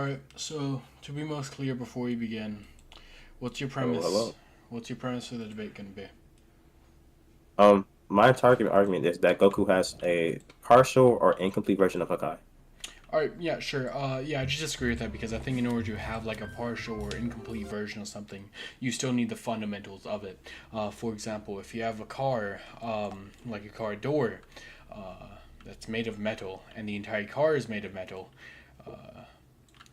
Alright, so to be most clear before we begin, what's your Oh, premise? hello. What's your premise for the debate going to be? My entire argument is that Goku has a partial or incomplete version of Hakai. Alright, yeah, sure. Yeah, I just disagree with that because I think in order to have like a partial or incomplete version of something, you still need the fundamentals of it. For example, if you have a car, like a car door, that's made of metal, and the entire car is made of metal,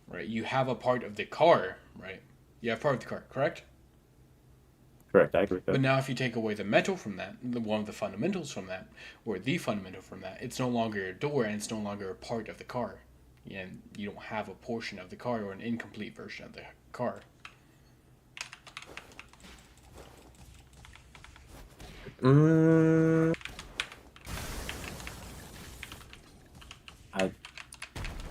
right? You have a part of the car, right? You have part of the car, correct? Correct, I agree with But that. now, if you take away the metal from that, one of the fundamentals from that, or the fundamental from that, it's no longer a door and it's no longer a part of the car. And you don't have a portion of the car or an incomplete version of the car. Mm, I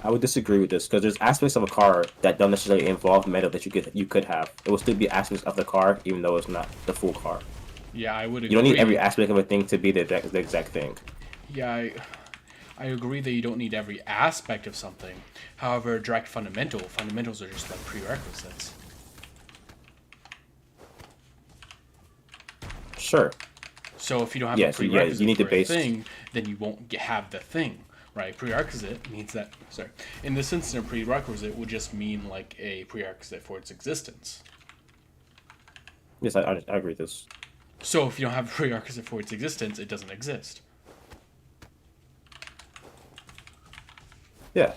I would disagree with this because there's aspects of a car that don't necessarily involve metal that you could have. It will still be aspects of the car, even though it's not the full car. Yeah, I would You don't need every agree. aspect of a thing to be the exact thing. Yeah, I agree that you don't need every aspect of something. However, direct fundamentals are just like prerequisites. Sure. So if you don't have a Yes. Yeah. You prerequisite need the for a base. thing, then you won't have the thing, right? Prerequisite means that, sorry, in this instance, a prerequisite would just mean like a prerequisite for its existence. Yes, I agree with this. So if you don't have a prerequisite for its existence, it doesn't exist. Yeah.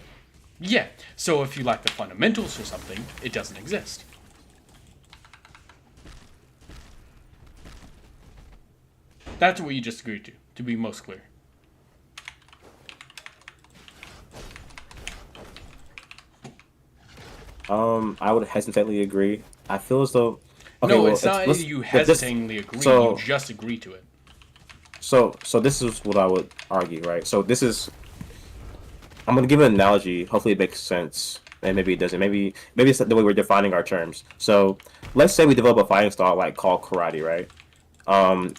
Yeah. So if you lack the fundamentals for something, it doesn't exist. That's what you just agreed to be most clear. I would hesitantly agree. I feel as though. Okay, No, well, it's not let's you but this. hesitatingly agree. You So just agree to it. so this is what I would argue, right? So this is I'm gonna give an analogy. Hopefully, it makes sense, and maybe it doesn't. Maybe it's the way we're defining our terms. So let's say we develop a fighting style like called karate, right?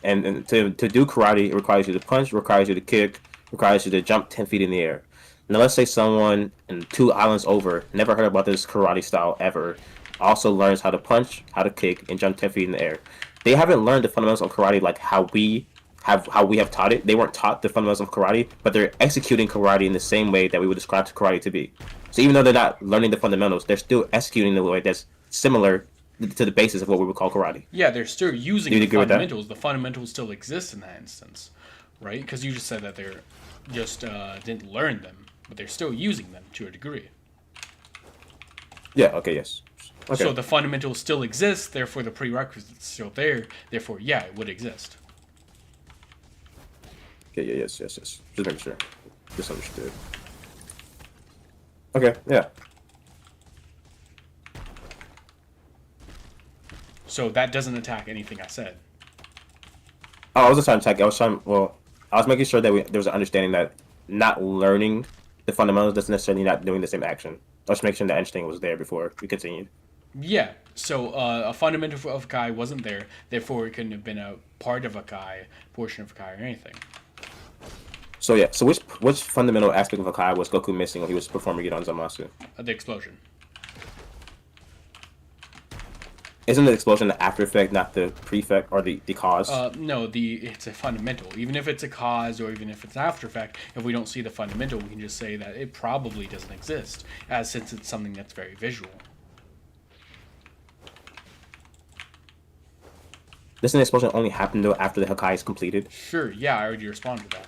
And to do karate, it requires you to punch, requires you to kick, requires you to jump 10 feet in the air. Now, let's say someone in two islands over never heard about this karate style ever, also learns how to punch, how to kick, and jump 10 feet in the air. They haven't learned the fundamentals of karate like how we have taught it. They weren't taught the fundamentals of karate, but they're executing karate in the same way that we would describe karate to be. So even though they're not learning the fundamentals, they're still executing in a way that's similar to the basis of what we would call karate. Yeah, they're still Do using you the agree with that? fundamentals. The fundamentals still exist in that instance, right? Because you just said that they're just didn't learn them, but they're still using them to a degree. Yeah. Okay. Yes. So Okay. the fundamentals still exist, therefore the prerequisites still there. Therefore, yeah, it would exist. Okay. Yeah. Yes. Yes. Yes. Just making sure. Just understood. Okay. Yeah. So that doesn't attack anything I said. Oh, I was just trying to check. I was trying. Well, I was making sure that there was an understanding that not learning the fundamentals doesn't necessarily not doing the same action. I was making sure that understanding was there before we continued. Yeah. So a fundamental of Kai wasn't there, therefore it couldn't have been a part of a Kai, portion of a Kai, or anything. So yeah. So which fundamental aspect of Hakai was Goku missing when he was performing it on Zamasu? The explosion. Isn't the explosion the after effect, not the prefect or the cause? No, it's a fundamental. Even if it's a cause or even if it's after effect, if we don't see the fundamental, we can just say that it probably doesn't exist, as since it's something that's very visual. Doesn't the explosion only happen though after the Hakai is completed? Sure, yeah, I already responded to that.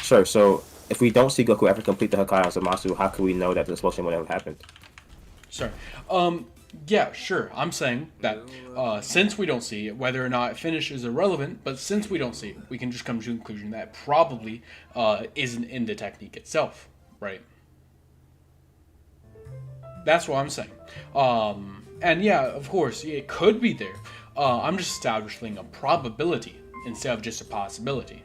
Sure. So if we don't see Goku ever complete the Hakai on Zamasu, how can we know that the explosion would have happened? Sorry. Yeah, sure. I'm saying that since we don't see it, whether or not it finishes is irrelevant, but since we don't see it, we can just come to the conclusion that it probably isn't in the technique itself, right? That's what I'm saying. And yeah, of course, it could be there. I'm just establishing a probability instead of just a possibility,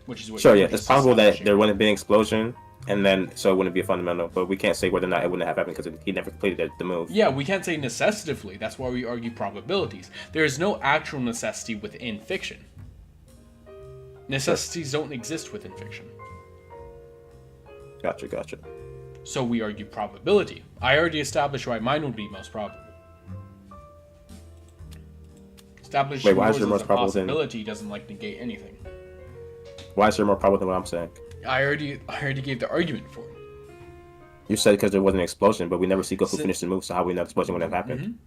which is what Sure, you yeah, were it's just possible that establishing. there wouldn't have been an explosion, and then so it wouldn't be a fundamental. But we can't say whether or not it wouldn't have happened because he never completed the move. Yeah, we can't say necessitatively. That's why we argue probabilities. There is no actual necessity within fiction. Sure, Necessities don't exist within fiction. gotcha, gotcha. So we argue probability. I already established why mine would be most probable. Establishing Wait, why yours is your as most a probable than? possibility doesn't like negate anything. Why is there more probable than what I'm saying? I already gave the argument for it. You said because there wasn't an explosion, but we never see Goku So- finish the move, so how we know the explosion wouldn't have happened?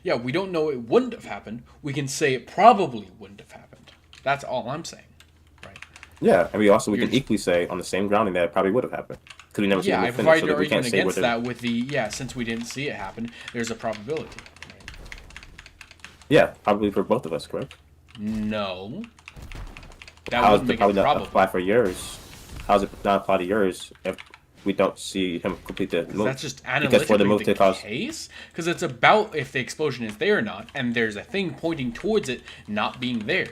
Yeah, we don't know it wouldn't have happened. We can say it probably wouldn't have happened. That's all I'm saying. Right. Yeah, and we You're can just- equally say on the same grounding that it probably would have happened because we never see Yeah, the I move finish, provided so an that we can't argument say against whether. that with the since we didn't see it happen, there's a probability. Right? Yeah, probably for both of us, correct? No. That How is wouldn't the make probably it not probable. apply for yours? How is it not apply to yours if we don't see him complete the move? That's just Because analytically for the move the to cause. case, because it's about if the explosion is there or not, and there's a thing pointing towards it not being there.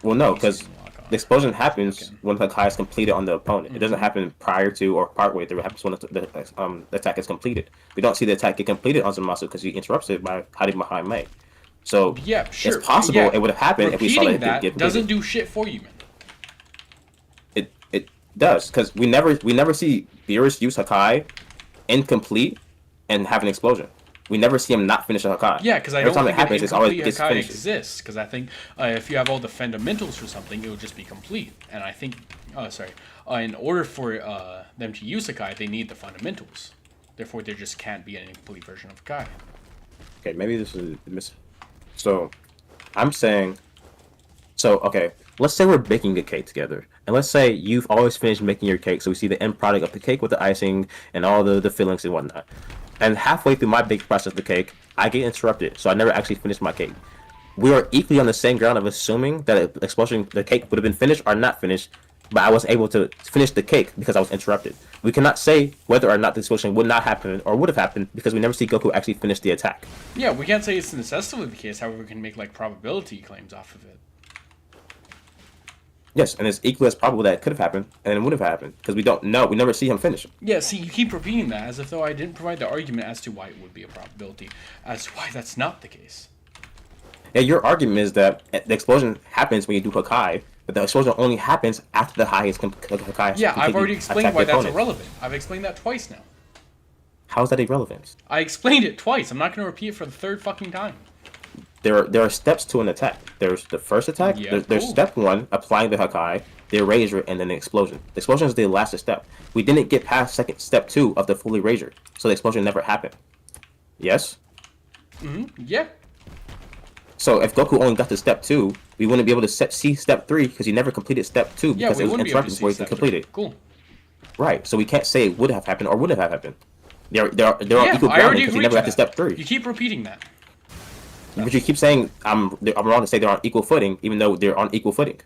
Well, no, because the explosion happens Okay. when the hakai is completed on the opponent. It doesn't happen prior to or partway through. It happens when the attack is completed. We don't see the attack get completed on Zamasu because he interrupts it by hiding behind Mei. So Yeah, sure. it's possible yeah. it would have happened if we saw Repeating that it that get doesn't completed. do shit for you, man. It does because we never see Beerus use Hakai incomplete and have an explosion. We never see him not finish a Hakai. Yeah, because I Every don't time it think happens, an it's always incomplete gets Hakai finished. exists. Because I think if you have all the fundamentals for something, it would just be complete. And I think, in order for them to use Hakai, they need the fundamentals. Therefore, there just can't be an incomplete version of Hakai. Okay, maybe this is So, I'm saying. So okay, let's say we're baking a cake together, and let's say you've always finished making your cake, so we see the end product of the cake with the icing and all the fillings and whatnot. And halfway through my baking process of the cake, I get interrupted, so I never actually finished my cake. We are equally on the same ground of assuming that the cake would have been finished or not finished, but I was able to finish the cake because I was interrupted. We cannot say whether or not the explosion would not happen or would have happened because we never see Goku actually finish the attack. Yeah, we can't say it's necessarily the case. However, we can make like probability claims off of it. Yes, and it's equally as probable that it could have happened and it would have happened because we don't know. We never see him finish. Yeah, see, you keep repeating that as if though I didn't provide the argument as to why it would be a probability, as to why that's not the case. Yeah, your argument is that the explosion happens when you do Hakai, but the explosion only happens after the Hakai is Hakai. Yeah, I've already explained why that's irrelevant. I've explained that twice now. How is that irrelevant? I explained it twice. I'm not going to repeat it for the third fucking time. There are steps to an attack. There's the first attack. Yeah, There's cool. step one, applying the Hakai, the erasure, and then the explosion. The explosion is the last step. We didn't get past step two of the full erasure, so the explosion never happened. Yes? Yeah. So if Goku only got to step two, we wouldn't be able to see step three because he never completed step two Yeah, because we it was wouldn't be able to interrupted see before he could step complete three. it. Cool. Right. So we can't say it would have happened or wouldn't have happened. They're on Yeah, equal I ground already because he agreed never to got to that. step three. You keep repeating that. But you keep saying I'm wrong to say they're on equal footing, even though they're on equal footing.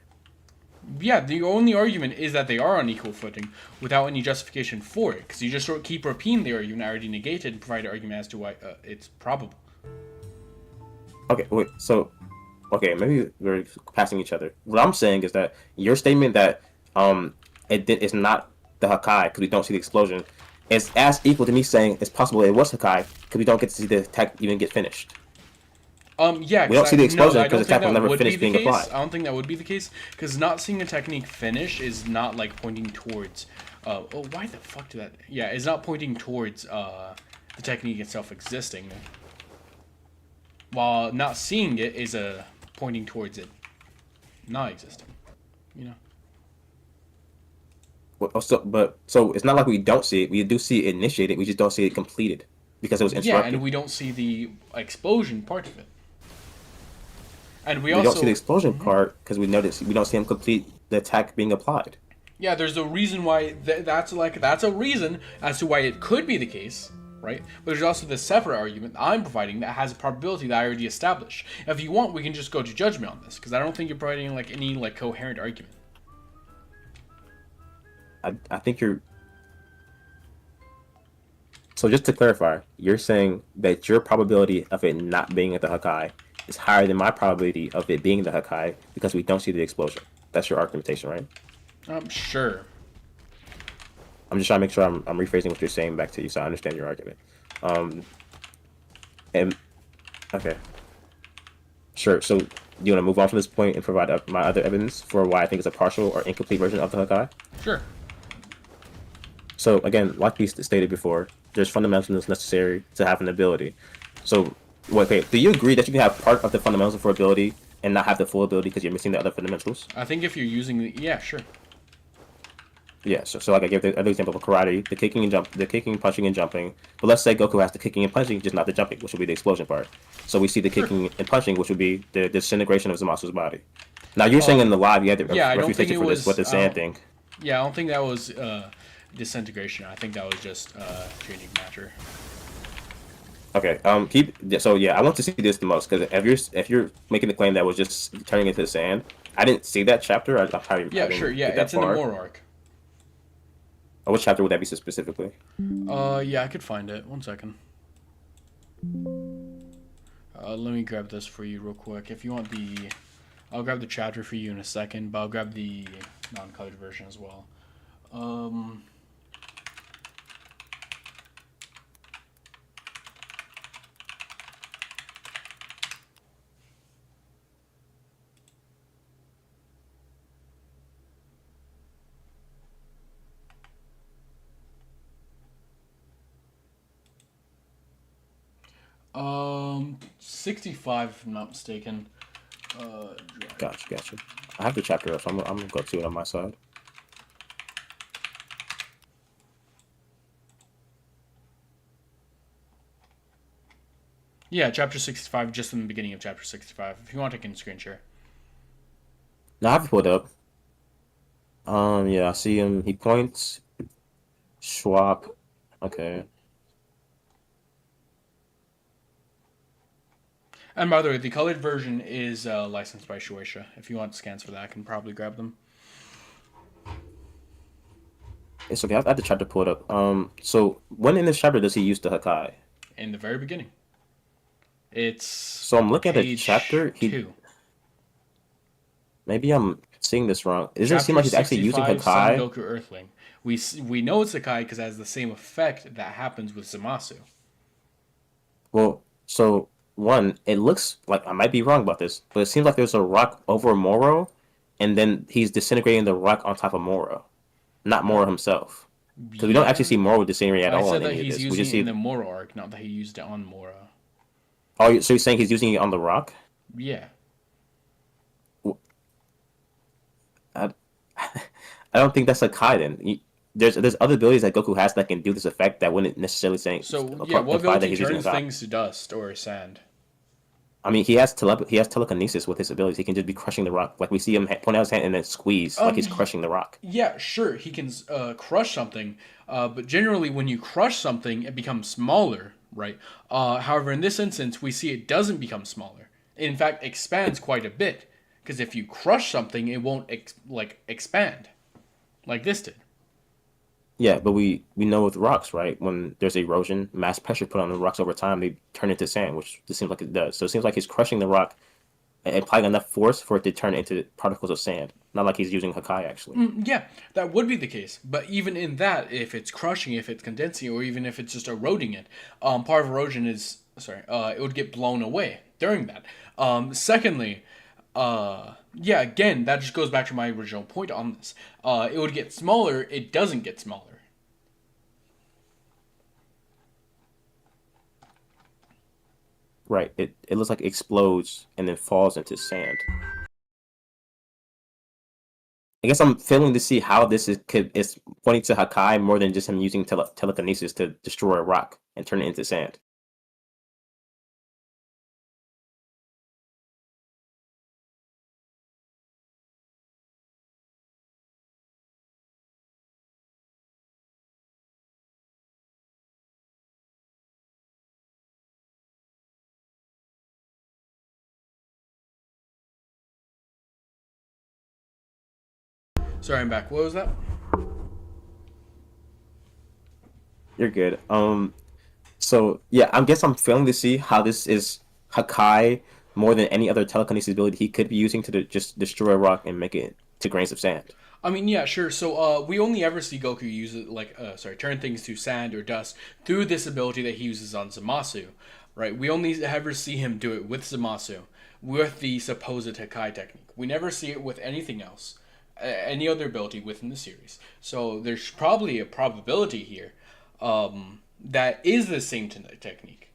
Yeah, the only argument is that they are on equal footing without any justification for it. Because you just keep repeating the argument I already negated and provide an argument as to why it's probable. Okay, wait. So, okay, maybe we're passing each other. What I'm saying is that your statement that it's not the Hakai because we don't see the explosion is as equal to me saying it's possible it was Hakai because we don't get to see the attack even get finished. Yeah, We don't see the explosion I don't because the think attack will that never would finish be the being case. applied. I don't think that would be the case because not seeing a technique finish is not like pointing towards. Why the fuck did that? Yeah, it's not pointing towards the technique itself existing. While not seeing it is pointing towards it not existing. You know. So it's not like we don't see it. We do see it initiated. We just don't see it completed because it was Yeah, interrupted. and we don't see the explosion part of it. And we We also don't see the explosion part because we don't see him complete the attack being applied. Yeah, there's a reason why that's a reason as to why it could be the case, right? But there's also this separate argument I'm providing that has a probability that I already established. If you want, we can just go to judgment on this because I don't think you're providing like any like coherent argument. I think you're. So just to clarify, you're saying that your probability of it not being at the Hakai is higher than my probability of it being the Hakai because we don't see the explosion. That's your argumentation, right? Sure. I'm just trying to make sure I'm rephrasing what you're saying back to you so I understand your argument. And okay, sure. So do you want to move on from this point and provide my other evidence for why I think it's a partial or incomplete version of the Hakai? Sure. So again, like we stated before, there's fundamentals necessary to have an ability. So, okay, do you agree that you can have part of the fundamentals for ability and not have the full ability because you're missing the other fundamentals? I think if you're using the yeah, sure. Yeah. So like I gave the other example of karate, the kicking and jump, the kicking, punching, and jumping. But let's say Goku has the kicking and punching, just not the jumping, which would be the explosion part. So we see the Sure. kicking and punching, which would be the disintegration of Zamasu's body. Now you're saying in Um the live you had the yeah, I don't think refutation it for this with was the sand thing. yeah, I don't think that was disintegration. I think that was just changing matter. Okay. Keep. So yeah, I want to see this the most because if you're making the claim that was just turning into sand, I didn't see that chapter. I Yeah, sure. didn't Yeah, get that it's in the far. Moro arc. What chapter would that be specifically? Yeah, I could find it. One second. Let me grab this for you real quick. If you want the, I'll grab the chapter for you in a second, but I'll grab the non-colored version as well. Um, 65, if I'm not mistaken. Drive. Gotcha. I have the chapter up, so I'm gonna go to it on my side. Yeah, chapter 65, just in the beginning of chapter 65. If you want, I can screen share. Now I have it pulled up. Yeah, I see him. He points. Swap. Okay. And by the way, the colored version is licensed by Shueisha. If you want scans for that, I can probably grab them. It's okay. I have the chapter pulled up. So when in this chapter does he use the hakai? In the very beginning. It's So I'm looking at the page chapter. He 2. maybe I'm seeing this wrong. It doesn't seem Chapter like he's actually using 65, Son hakai. Goku Earthling. We know it's Hakai because it has the same effect that happens with Zamasu. Well, so one, it looks like I might be wrong about this, but it seems like there's a rock over Moro, and then he's disintegrating the rock on top of Moro, not Moro himself. Because we don't actually Yeah. see Moro disintegrate at I all said in that any of he's this. We using just it in see. the Moro arc, not that he used it on Moro. Oh, so you're saying he's using it on the rock? Yeah. I, I don't think that's a Kai then. There's other abilities that Goku has that can do this effect that wouldn't necessarily saying So, yeah, what imply that ability he's using a turns Kai. things to dust or sand? I mean, he has telekinesis with his abilities. He can just be crushing the rock. Like we see him point out his hand and then squeeze like he's Y- crushing the rock. yeah, sure, he can crush something, but generally, when you crush something, it becomes smaller, right? However, in this instance, we see it doesn't become smaller. It, in fact, expands quite a bit. Because if you crush something, it won't expand like this did. Yeah, but we know with rocks, right? When there's erosion, mass pressure put on the rocks over time, they turn into sand, which it seems like it does. So it seems like he's crushing the rock and applying enough force for it to turn into particles of sand. Not like he's using Hakai actually. Yeah, that would be the case. But even in that, if it's crushing, if it's condensing, or even if it's just eroding it, part of erosion is it would get blown away during that. Secondly, yeah, again, that just goes back to my original point on this. It would get smaller. It doesn't get smaller. Right. It looks like it explodes and then falls into sand. I guess I'm failing to see how this is pointing to Hakai more than just him using telekinesis to destroy a rock and turn it into sand. Sorry, I'm back. What was that? You're good. So yeah, I guess I'm failing to see how this is Hakai more than any other telekinesis ability he could be using to just destroy a rock and make it to grains of sand. I mean, yeah, sure. So, we only ever see Goku use it, turn things to sand or dust through this ability that he uses on Zamasu, right? We only ever see him do it with Zamasu, with the supposed Hakai technique. We never see it with anything else. any other ability within the series. So there's probably a probability here that is the same technique,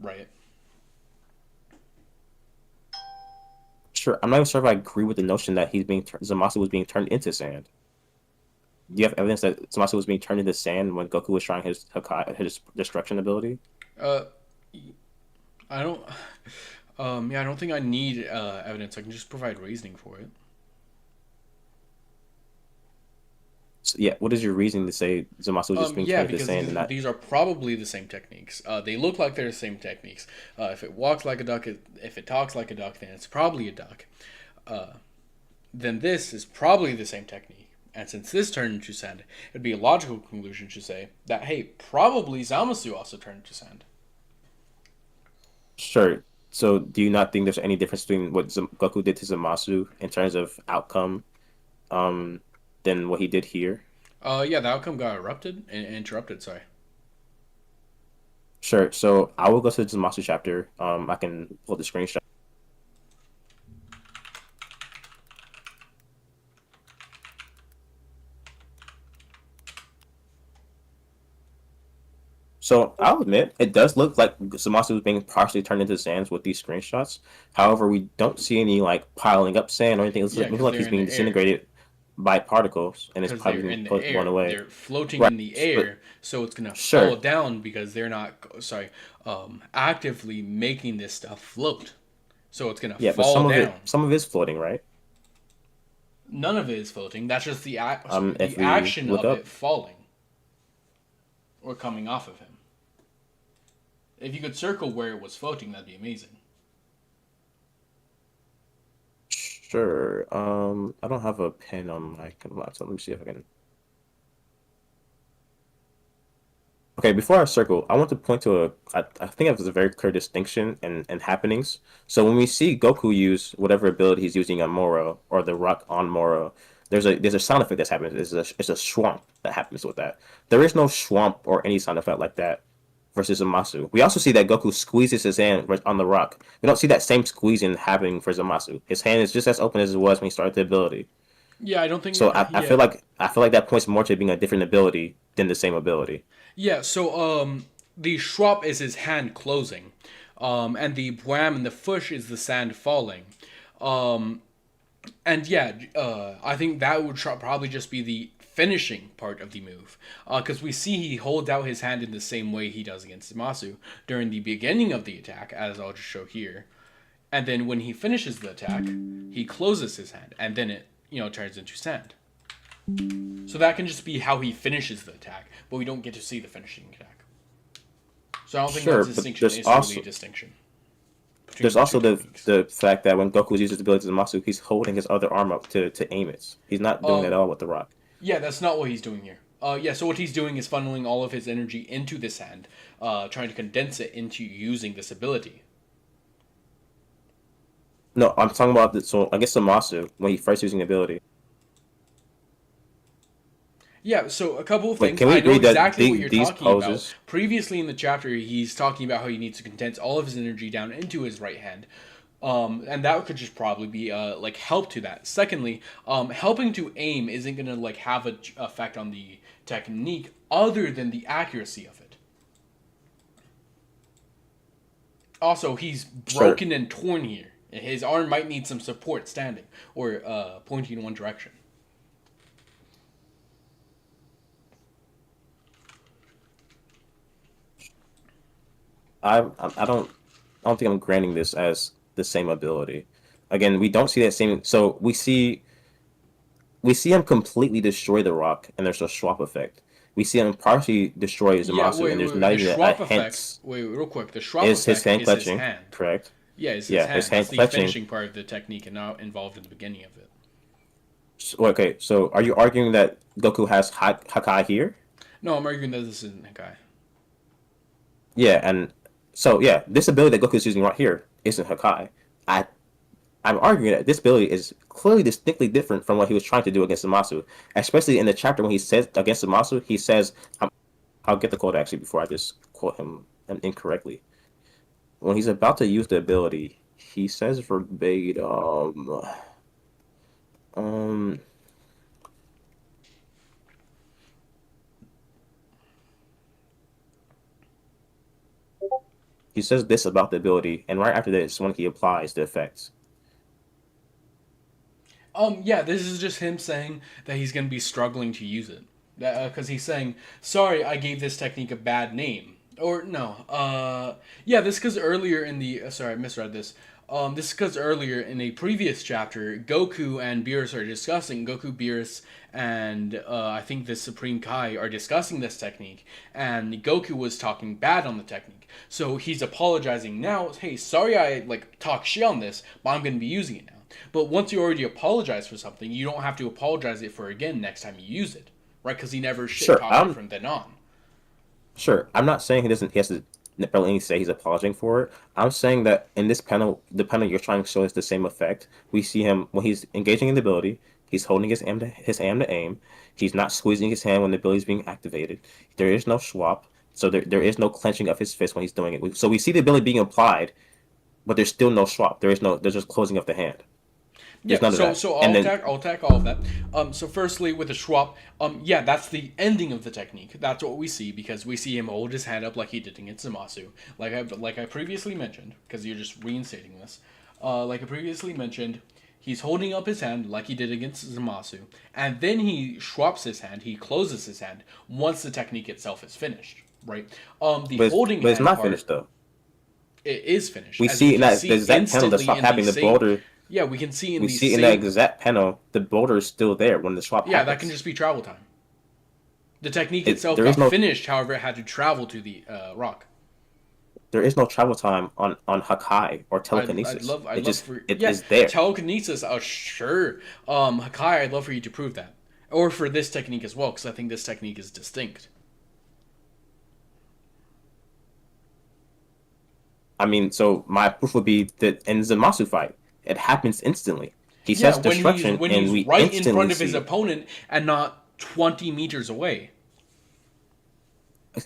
right? Sure, I'm not even sure if I agree with the notion that Zamasu was being turned into sand. Do you have evidence that Zamasu was being turned into sand when Goku was trying his Hakai, his destruction ability? Uh, I don't. Yeah, I don't think I need evidence. I can just provide reasoning for it. So, yeah, what is your reasoning to say Zamasu was just being Yeah, turned into because sand and not? these are probably the same techniques. They look like they're the same techniques. If it walks like a duck, if it talks like a duck, then it's probably a duck. Then this is probably the same technique. And since this turned into sand, it'd be a logical conclusion to say that hey, probably Zamasu also turned into sand. Sure. So, do you not think there's any difference between what Goku did to Zamasu in terms of outcome, um, than what he did here? Yeah, the outcome got interrupted. Sorry. Sure. So, I will go to the Zamasu chapter. I can pull the screenshot. So I'll admit it does look like Zamasu is being partially turned into sands with these screenshots. However, we don't see any like piling up sand or anything. It Yeah, looks because like they're he's in being the air. disintegrated by particles and it's Because probably they're being in the blown air. away. They're floating Right. in the But air, so it's gonna fall sure. down because they're not actively making this stuff float. So it's gonna Yeah, but fall down. some of it is floating, right? None of it is floating. That's just If the we action look of it up, falling or coming off of him. If you could circle where it was floating, that'd be amazing. sure. I don't have a pen on my laptop. Let me see if I can. Okay, before I circle, I want to point to I think it was a very clear distinction in happenings. So when we see Goku use whatever ability he's using on Moro or the rock on Moro, there's a sound effect that's happening. It's a swamp that happens with that. There is no swamp or any sound effect like that versus Zamasu. We also see that Goku squeezes his hand on the rock. We don't see that same squeezing happening for Zamasu. His hand is just as open as it was when he started the ability. Yeah, I don't think. So Yeah, I feel like that points more to being a different ability than the same ability. yeah. So the Schwab is his hand closing, and the Bwam and the Fush is the sand falling. Um, And yeah, I think that would probably just be the finishing part of the move. Because we see he holds out his hand in the same way he does against Masu during the beginning of the attack, as I'll just show here. And then when he finishes the attack, he closes his hand, and then it, turns into sand. So that can just be how he finishes the attack, but we don't get to see the finishing attack. So I don't think that Sure, but distinction is really a distinction between there's the two also techniques. the fact that when Goku uses his ability to Zamasu, he's holding his other arm up to aim it. He's not doing that Um, at all with the rock. Yeah, that's not what he's doing here. Yeah, so what he's doing is funneling all of his energy into this hand, trying to condense it into using this ability. No, I'm talking about so I guess Zamasu when he first using the ability. Yeah, so a couple of Wait, things. can we I know agree that exactly what you're these talking about. poses? Previously in the chapter, he's talking about how he needs to condense all of his energy down into his right hand. And that could just probably be like help to that. Secondly, helping to aim isn't gonna like have a effect on the technique other than the accuracy of it. Also, he's Sure. broken and torn here. His arm might need some support standing or pointing in one direction. I don't think I'm granting this as the same ability. Again, we don't see that same. So we see him completely destroy the rock, and there's a swap effect. We see him partially destroy Yeah, Zamasu, wait, and there's wait. not The even a Schwab effect. hint. Wait, real quick. The Schwab Is his effect hand is his clutching? hand. Correct. Yeah, it's his Yeah, his hand. That's hand the clutching. finishing part of the technique and not involved in the beginning of it. Okay, so are you arguing that Goku has Hakai here? No, I'm arguing that this isn't a guy. Yeah, and so yeah, this ability that Goku is using right here isn't Hakai. I I'm arguing that this ability is clearly distinctly different from what he was trying to do against Zamasu, especially in the chapter when he says against Zamasu, he says, I'll get the quote actually before I just quote him incorrectly. When he's about to use the ability, he says verbatim, um, He says this about the ability, and right after this, when he applies the effects. Yeah, this is just him saying that he's going to be struggling to use it. Because he's saying, sorry, I gave this technique a bad name. Or, no, yeah, this because earlier in the, sorry, I misread this. This is because earlier in a previous chapter, Goku and Beerus are discussing, Goku, Beerus, and I think the Supreme Kai are discussing this technique, and Goku was talking bad on the technique. So he's apologizing now, hey, sorry I, like, talk shit on this, but I'm going to be using it now. But once you already apologize for something, you don't have to apologize it for again next time you use it, right? Because he never shit Sure, talked it from then on. sure. I'm not saying he doesn't. He has to really say he's apologizing for it. I'm saying that in this panel, the panel you're trying to show is the same effect. We see him when he's engaging in the ability. He's holding his hand to aim. He's not squeezing his hand when the ability is being activated. There is no swap, so there is no clenching of his fist when he's doing it. So we see the ability being applied, but there's still no swap. There's just closing of the hand. Yeah, There's none of so that. so And I'll then attack all of that. So firstly with the Schwab, yeah, that's the ending of the technique. That's what we see because we see him hold his hand up like he did against Zamasu, like I previously mentioned, because you're just reinstating this. Like I previously mentioned, he's holding up his hand like he did against Zamasu, and then he swaps his hand. He closes his hand once the technique itself is finished. Right. The holding but it's hand not part, finished though. it is finished, We as we see in can that the see exact panel that instantly swap in the happening. The same. boulder Yeah, we can see in we the see in that same. exact panel the boulder is still there when the swap Yeah, that can happens. just be travel time. The technique itself There is got no finished, however, it had to travel to the rock. travel time on hakai or telekinesis. I'd love for It yeah, is there. telekinesis. Sure. Hakai, I'd love for you to prove that, or for this technique as well, because I think this technique is distinct. I mean, so my proof would be that in the Zamasu fight, it happens instantly. He Yeah, says destruction, when and he's we right in instantly front of his see it. opponent and not 20 meters away.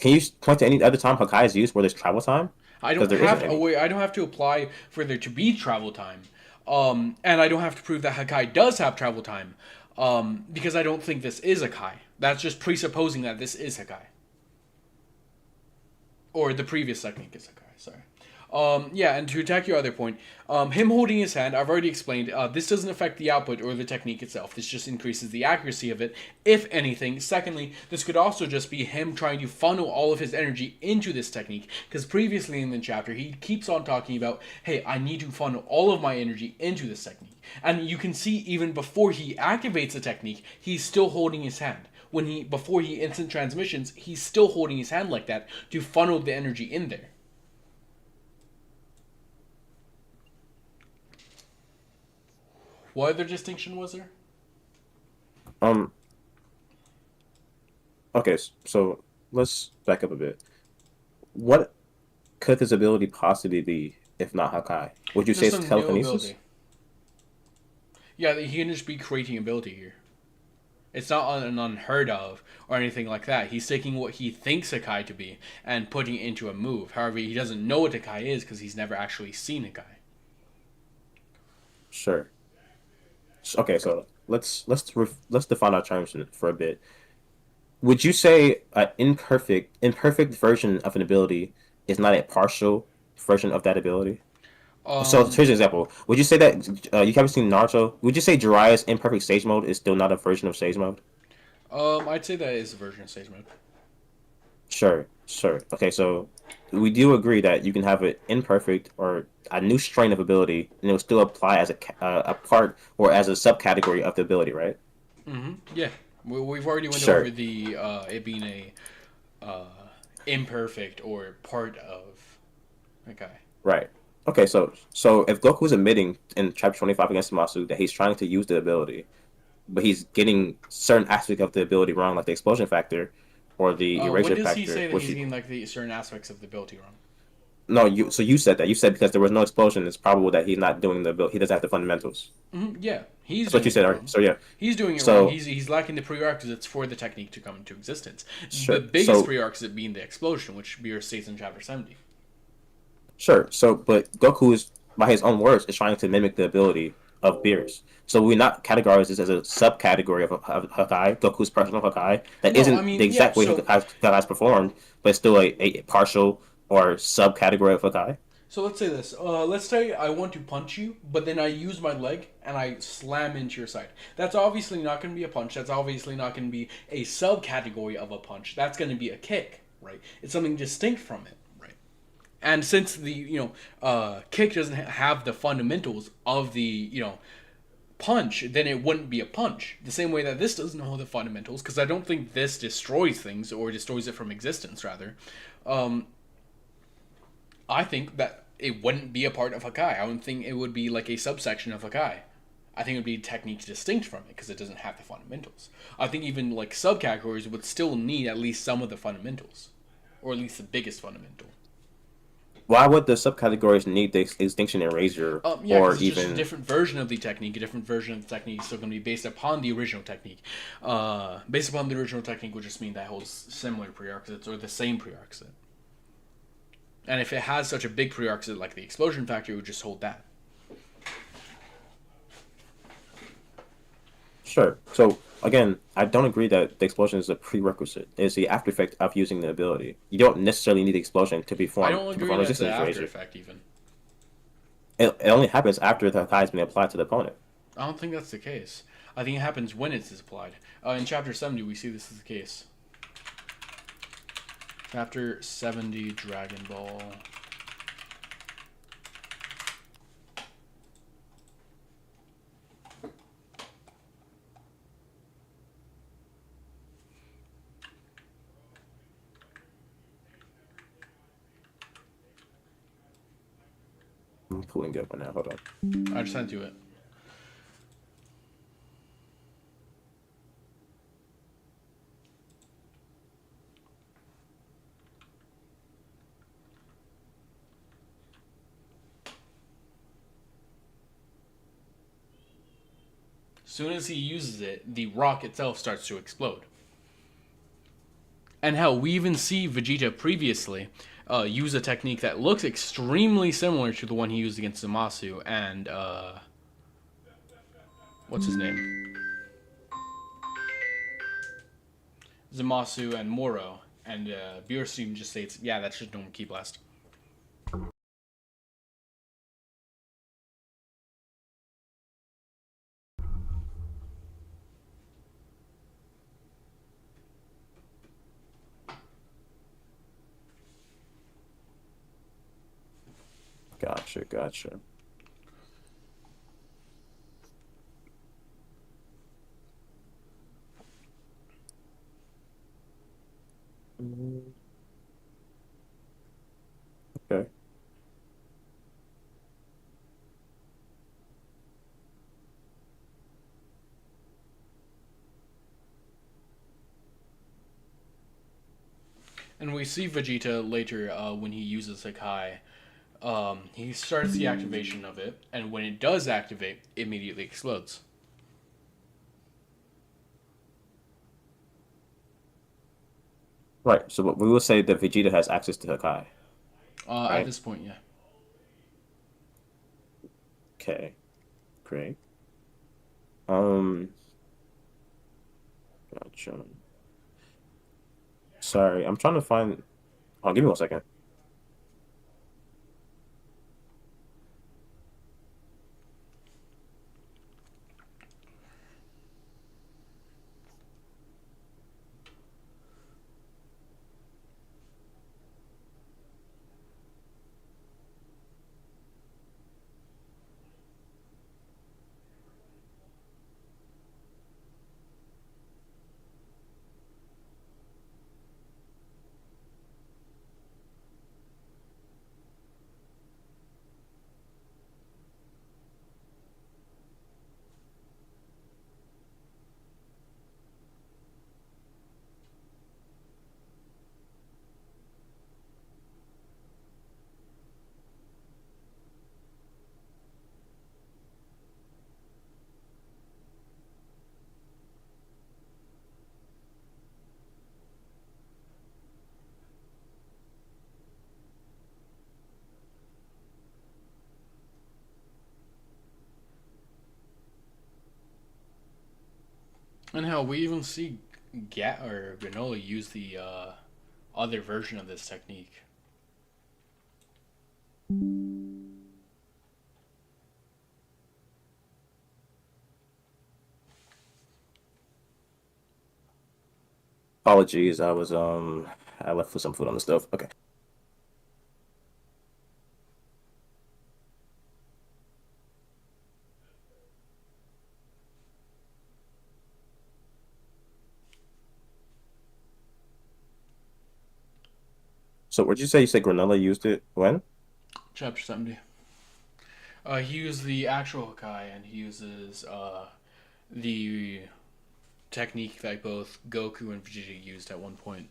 Can you point to any other time Hakai is used where there's travel time? I Because don't there isn't have a any. way. I don't have to apply for there to be travel time, and I don't have to prove that Hakai does have travel time, because I don't think this is Hakai. That's just presupposing that this is Hakai, or the previous technique is Hakai. Sorry. Yeah, and to attack your other point, him holding his hand, I've already explained, this doesn't affect the output or the technique itself. This just increases the accuracy of it, if anything. Secondly, this could also just be him trying to funnel all of his energy into this technique, because previously in the chapter, he keeps on talking about, hey, I need to funnel all of my energy into this technique. And you can see even before he activates the technique, he's still holding his hand. Before he instant transmissions, he's still holding his hand like that to funnel the energy in there. What other distinction was there? Um. Okay, so let's back up a bit. What could this ability possibly be if not Hakai? Would you say Just it's some new telekinesis? ability. Yeah, he can just be creating ability here. It's not an unheard of or anything like that. He's taking what he thinks Hakai to be and putting it into a move. However, he doesn't know what Hakai is because he's never actually seen Hakai. Sure. Okay, so let's define our terms for a bit. Would you say an imperfect version of an ability is not a partial version of that ability? So Um, here's an example. Would you say that you haven't seen Naruto? Would you say Jiraiya's imperfect stage mode is still not a version of stage mode? I'd say that is a version of stage mode. Sure, sure. Okay, so we do agree that you can have an imperfect or a new strain of ability, and it will still apply as a part or as a subcategory of the ability, right? Yeah, we've already went over Sure. the it being a uh, imperfect or part of Hakai. Right. Okay, so if Goku is admitting in chapter 25 against Masu that he's trying to use the ability, but he's getting certain aspect of the ability wrong, like the explosion factor or the When erasure does he factor, say that which he's getting like the certain aspects of the ability wrong? no, you said that. You said because there was no explosion, it's probable that he's not doing the ability. He doesn't have the fundamentals. Yeah, he's That's what you doing said, it right? wrong. So yeah. He's doing it wrong. So He's lacking the prerequisites for the technique to come into existence. The sure. biggest prerequisite being the explosion, which Beer states in chapter 70. But Goku is, by his own words, is trying to mimic the ability of Beerus. So we not categorize this as a subcategory of Hakai, Goku's personal Hakai, that No, I isn't the mean, yeah. exact way Hakai has performed, but still a partial or subcategory of hakai. So let's say this. Let's say I want to punch you, but then I use my leg and I slam into your side. That's obviously not going to be a punch. That's obviously not going to be a subcategory of a punch. That's going to be a kick, right? It's something distinct from it, right? And since the kick doesn't have the fundamentals of the punch, then it wouldn't be a punch. The same way that this doesn't know the fundamentals, because I don't think this destroys things or destroys it from existence. Rather, um, I think that it wouldn't be a part of Hakai. I don't think it would be like a subsection of Hakai. I think it would be techniques distinct from it because it doesn't have the fundamentals. I think even like subcategories would still need at least some of the fundamentals, or at least the biggest fundamental. Why would the subcategories need the extinction erasure Yeah, or because it's just a even different version of the technique. A different version of the technique is still going to be based upon the original technique. Based upon the original technique would just mean that holds similar prerequisites or the same prerequisite. And if it has such a big prerequisite like the explosion factor, it would just hold that. sure? So again, I don't agree that the explosion is a prerequisite. It's the after effect of using the ability. You don't necessarily need the explosion I don't to agree perform that it's an resistance after erasure. effect even. It only happens after the Hakai has been applied to the opponent. I don't think that's the case. I think it happens when it's applied. In Chapter 70, we see this is the case. Chapter 70, Dragon Ball. I'm pulling it up right now. Hold on. I just sent you it. As soon as he uses it, the rock itself starts to explode. And hell, we even see Vegeta previously use a technique that looks extremely similar to the one he used against Zamasu and what's his name? Zamasu and Moro. And Bjorstein just states, yeah, that's just normal ki blast. Gotcha, gotcha. Mm, okay. And we see Vegeta later when he uses Hakai. He starts the activation of it, and when it does activate, it immediately explodes. Right. So we will say that Vegeta has access to Hakai, At right? this point, yeah. Okay. Great. Um, gotcha. Sorry, I'm trying to find. Oh, give me 1 second. And hell, we even see Gat or Granola use the other version of this technique. Apologies, I left for some food on the stove. Okay. So what did you say? You said Granola used it when? Chapter 70. He used the actual hakai, and he uses the technique that both Goku and Vegeta used at one point.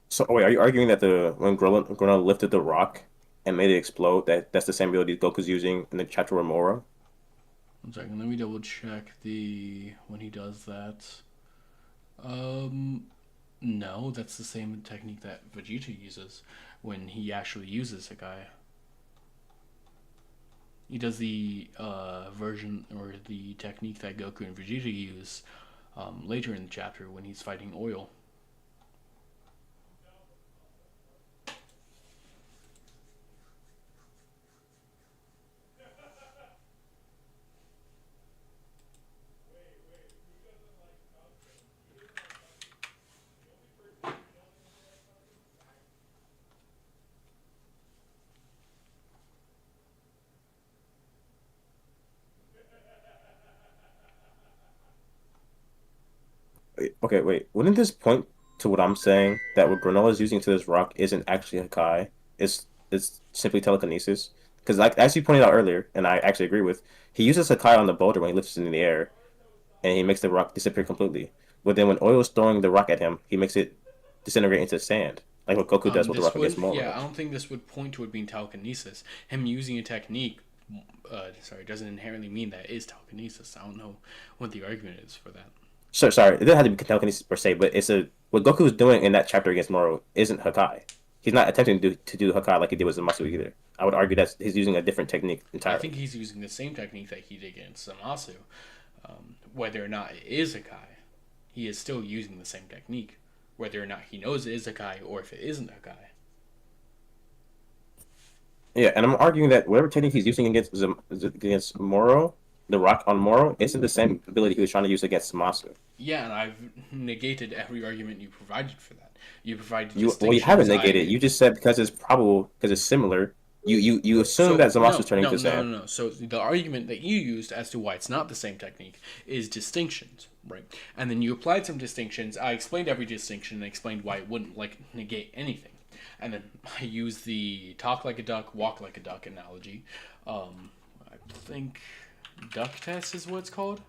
So oh, wait, are you arguing that the when Granola lifted the rock and made it explode, that's the same ability Goku's using in the chapter with Moro? 1 second, let me double check the when he does that. Um, no, that's the same technique that Vegeta uses when he actually uses hakai. He does the version or the technique that Goku and Vegeta use later in the chapter when he's fighting Oil. Okay, wait. Wouldn't this point to what I'm saying that what Granola's using to this rock isn't actually Hakai? It's simply telekinesis? Because like as you pointed out earlier, and I actually agree with, he uses Hakai on the boulder when he lifts it in the air, and he makes the rock disappear completely. But then when Oil's throwing the rock at him, he makes it disintegrate into sand, like what Goku does with the This rock against wouldn't, yeah, Moro. I don't think this would point to it being telekinesis. Him using a technique, doesn't inherently mean that it is telekinesis. I don't know what the argument is for that. So sorry, it doesn't have to be telekinesis per se, but it's a what Goku's doing in that chapter against Moro isn't Hakai. He's not attempting to do Hakai like he did with Zamasu either. I would argue that he's using a different technique I entirely. think he's using the same technique that he did against Zamasu. Whether or not it is Hakai, he is still using the same technique. Whether or not he knows it is Hakai or if it isn't Hakai. Yeah, and I'm arguing that whatever technique he's using against Moro, the rock on Moro, isn't the same ability he was trying to use against Zamasu. Yeah, and I've negated every argument you provided for that. You provided You haven't distinctions. negated. You just said because it's probable because it's similar. You assume that So Zamasu is no, turning no, to no, no, sand. no. So the argument that you used as to why it's not the same technique is distinctions, right? And then you applied some distinctions. I explained every distinction and explained why it wouldn't like negate anything. And then I used the talk like a duck, walk like a duck analogy. I think duck test is what it's called.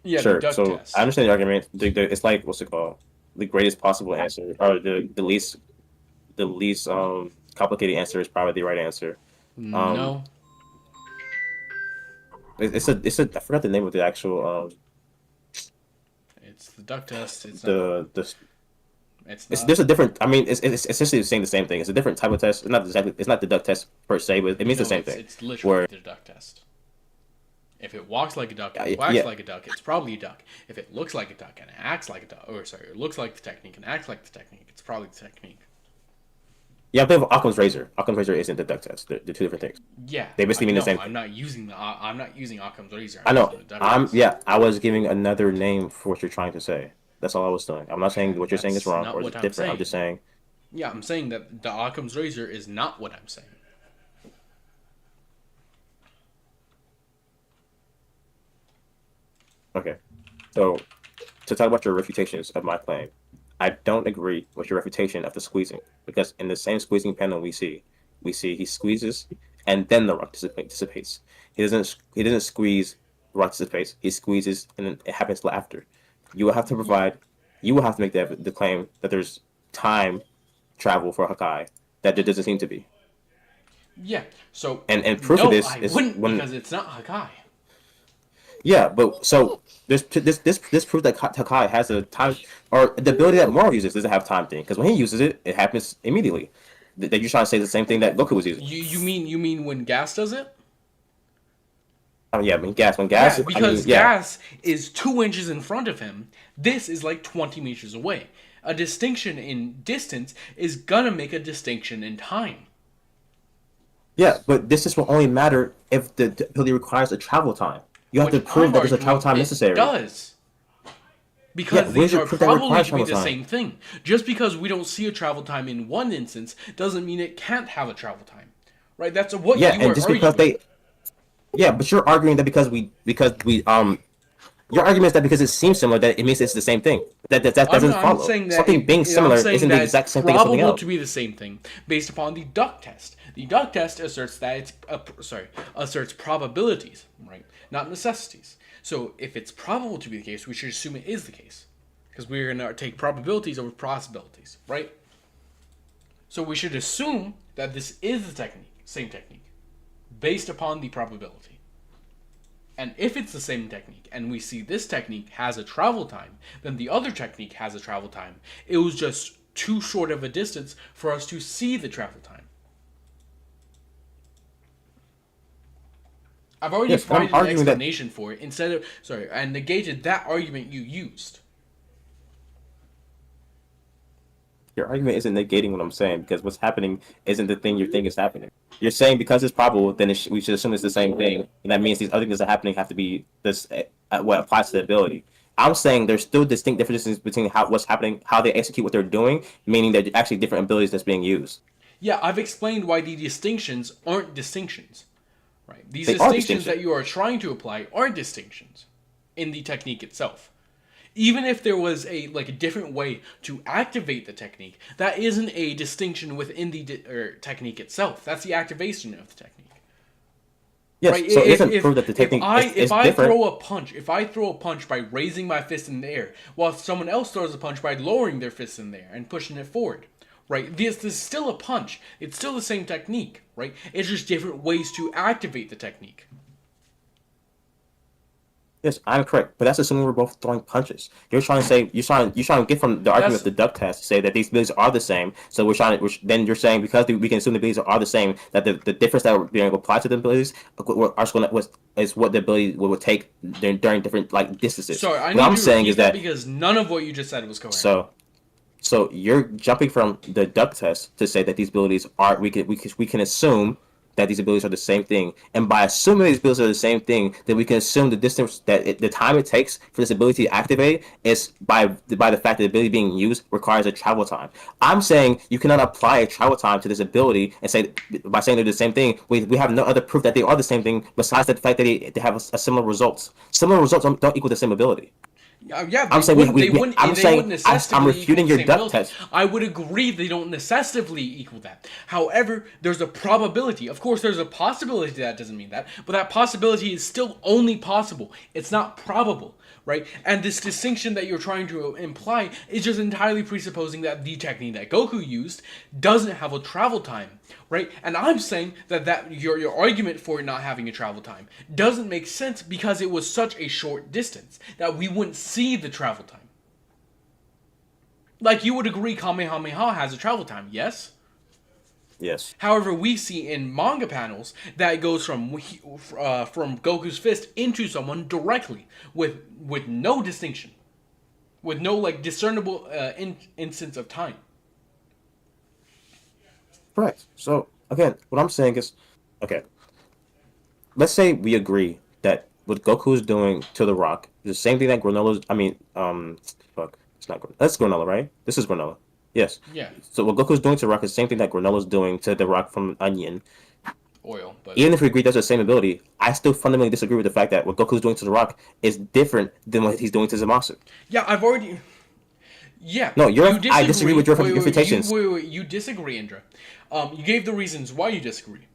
Yeah, the Sure. duck So I test. understand the argument. It's like what's it called? The greatest possible answer, or the least complicated answer is probably the right answer. Um, No, it's a I forgot the name of the actual it's the duck test. It's not. the It's it's not. there's a different. I mean, it's essentially saying the same thing. It's a different type of test. It's not the duck test per se, but it means the No, same it's thing. it's literally Where the duck test. If it walks like a duck and yeah, quacks yeah, like a duck, it's probably a duck. If it looks like a duck and acts like a duck, or sorry, it looks like the technique and acts like the technique, it's probably the technique. yeah. I believe Occam's razor. Occam's razor isn't the duck test. They're two different things. Yeah, They I basically mean the know. same I'm thing. not using the. I'm not using Occam's razor. I I'm know. using the duck test. I was giving another name for what you're trying to say. That's all I was doing. I'm not saying what you're saying is That's wrong not or is what I'm different. I'm just saying. saying, Yeah, I'm saying that the Occam's razor is not what I'm saying. okay. So to talk about your refutations of my claim, I don't agree with your refutation of the squeezing because in the same squeezing panel we see he squeezes and then the rock dissipates. He doesn't squeeze, the rock dissipates. He squeezes and then it happens till after. You will have to Yeah, provide. You will have to make the claim that there's time travel for Hakai that there doesn't seem to be. yeah. So And proof of no, this I is wouldn't when because it's not Hakai. Yeah, but so this proves that Hakai has a time or the ability that Moro uses doesn't have time thing because when he uses it, it happens immediately. That you're trying to say the same thing that Goku was using. You mean when Gas does it? Yeah, I mean gas. When gas, Yeah, I mean because yeah, Gas is 2 inches in front of him. This is like 20 meters away. A distinction in distance is gonna make a distinction in time. yeah. But this will only matter if the ability requires a travel time. You have to Which prove I'm that there's a travel arguing time it necessary. does. Yeah, Because where's these your are proof that probably requires to be travel the time? same thing. Just because we don't see a travel time in one instance doesn't mean it can't have a travel time. Right? That's what Yeah, you and are just because arguing. they, yeah, but you're arguing that because we your argument is that because it seems similar that it means it's the same thing. That I'm doesn't I'm follow. saying that Something being I'm similar saying isn't the that it's exact same thing as something probable else. to be the same thing based upon the duck test. The duck test asserts that asserts probabilities, right, not necessities. So if it's probable to be the case, we should assume it is the case, because we're gonna take probabilities over possibilities, right? So we should assume that this is the same technique, based upon the probability. And if it's the same technique, and we see this technique has a travel time, then the other technique has a travel time. It was just too short of a distance for us to see the travel time. I've already Yes, and I'm provided an arguing that explanation for it instead of and negated that argument you used. your argument isn't negating what I'm saying because what's happening isn't the thing you think is happening. You're saying because it's probable, then we should assume it's the same thing, and that means these other things that are happening have to be this what applies to the ability. I'm saying there's still distinct differences between how what's happening, how they execute what they're doing, meaning they're actually different abilities that's being used. Yeah, I've explained why the distinctions aren't distinctions. Right? These They are distinctions distinction. that you are trying to apply are distinctions in the technique itself. Even if there was a different way to activate the technique, that isn't a distinction within the technique itself. That's the activation of the technique. Yes, Right? so it If doesn't if prove that the if technique I if is I different. throw a punch, if I throw a punch by raising my fist in the air, while someone else throws a punch by lowering their fist in the air and pushing it forward, right? This is still a punch. It's still the same technique, right? It's just different ways to activate the technique. Yes, I'm correct, but that's assuming we're both throwing punches. You're trying to get from the argument of That's the duck test to say that these abilities are the same. So then you're saying because we can assume the abilities are the same that the difference that we're being able to apply to the abilities is what the ability would take during different like distances. sorry. I What need I'm you to saying is repeat that that because none of what you just said was coherent. so so you're jumping from the duck test to say that these abilities are we can assume that these abilities are the same thing, and by assuming these abilities are the same thing, then we can assume the distance the time it takes for this ability to activate is by the fact that the ability being used requires a travel time. I'm saying you cannot apply a travel time to this ability and say by saying they're the same thing. We have no other proof that they are the same thing besides the fact that they have a similar results. Similar results don't equal the same ability. Yeah, I'm they saying wouldn't. They wouldn't. I'm They saying wouldn't I'm necessarily equal refuting the your same duck ability. test. I would agree they don't necessarily equal that. However, there's a probability. Of course, there's a possibility that doesn't mean that, but that possibility is still only possible. It's not probable, right? And this distinction that you're trying to imply is just entirely presupposing that the technique that Goku used doesn't have a travel time, right? And I'm saying that your argument for it not having a travel time doesn't make sense because it was such a short distance that we wouldn't see the travel time. Like you would agree Kamehameha has a travel time, yes? Yes. However, we see in manga panels that it goes from Goku's fist into someone directly with no distinction, with no like discernible instance of time. Correct. So again, what I'm saying is, okay, let's say we agree that what Goku is doing to the Rock is the same thing that Granola's. I mean, fuck, it's not. That's Granola, right? This is Granola. Yes. Yeah, So what Goku's doing to the Rock is the same thing that Granola's doing to the Rock from Onion. oil, but Even if we agree that's the same ability, I still fundamentally disagree with the fact that what Goku's doing to the Rock is different than what he's doing to Zamasu. yeah, I've already. Yeah, No, you I disagree disagree. with your Wait, refutations. you disagree, Indra. You gave the reasons why you disagree,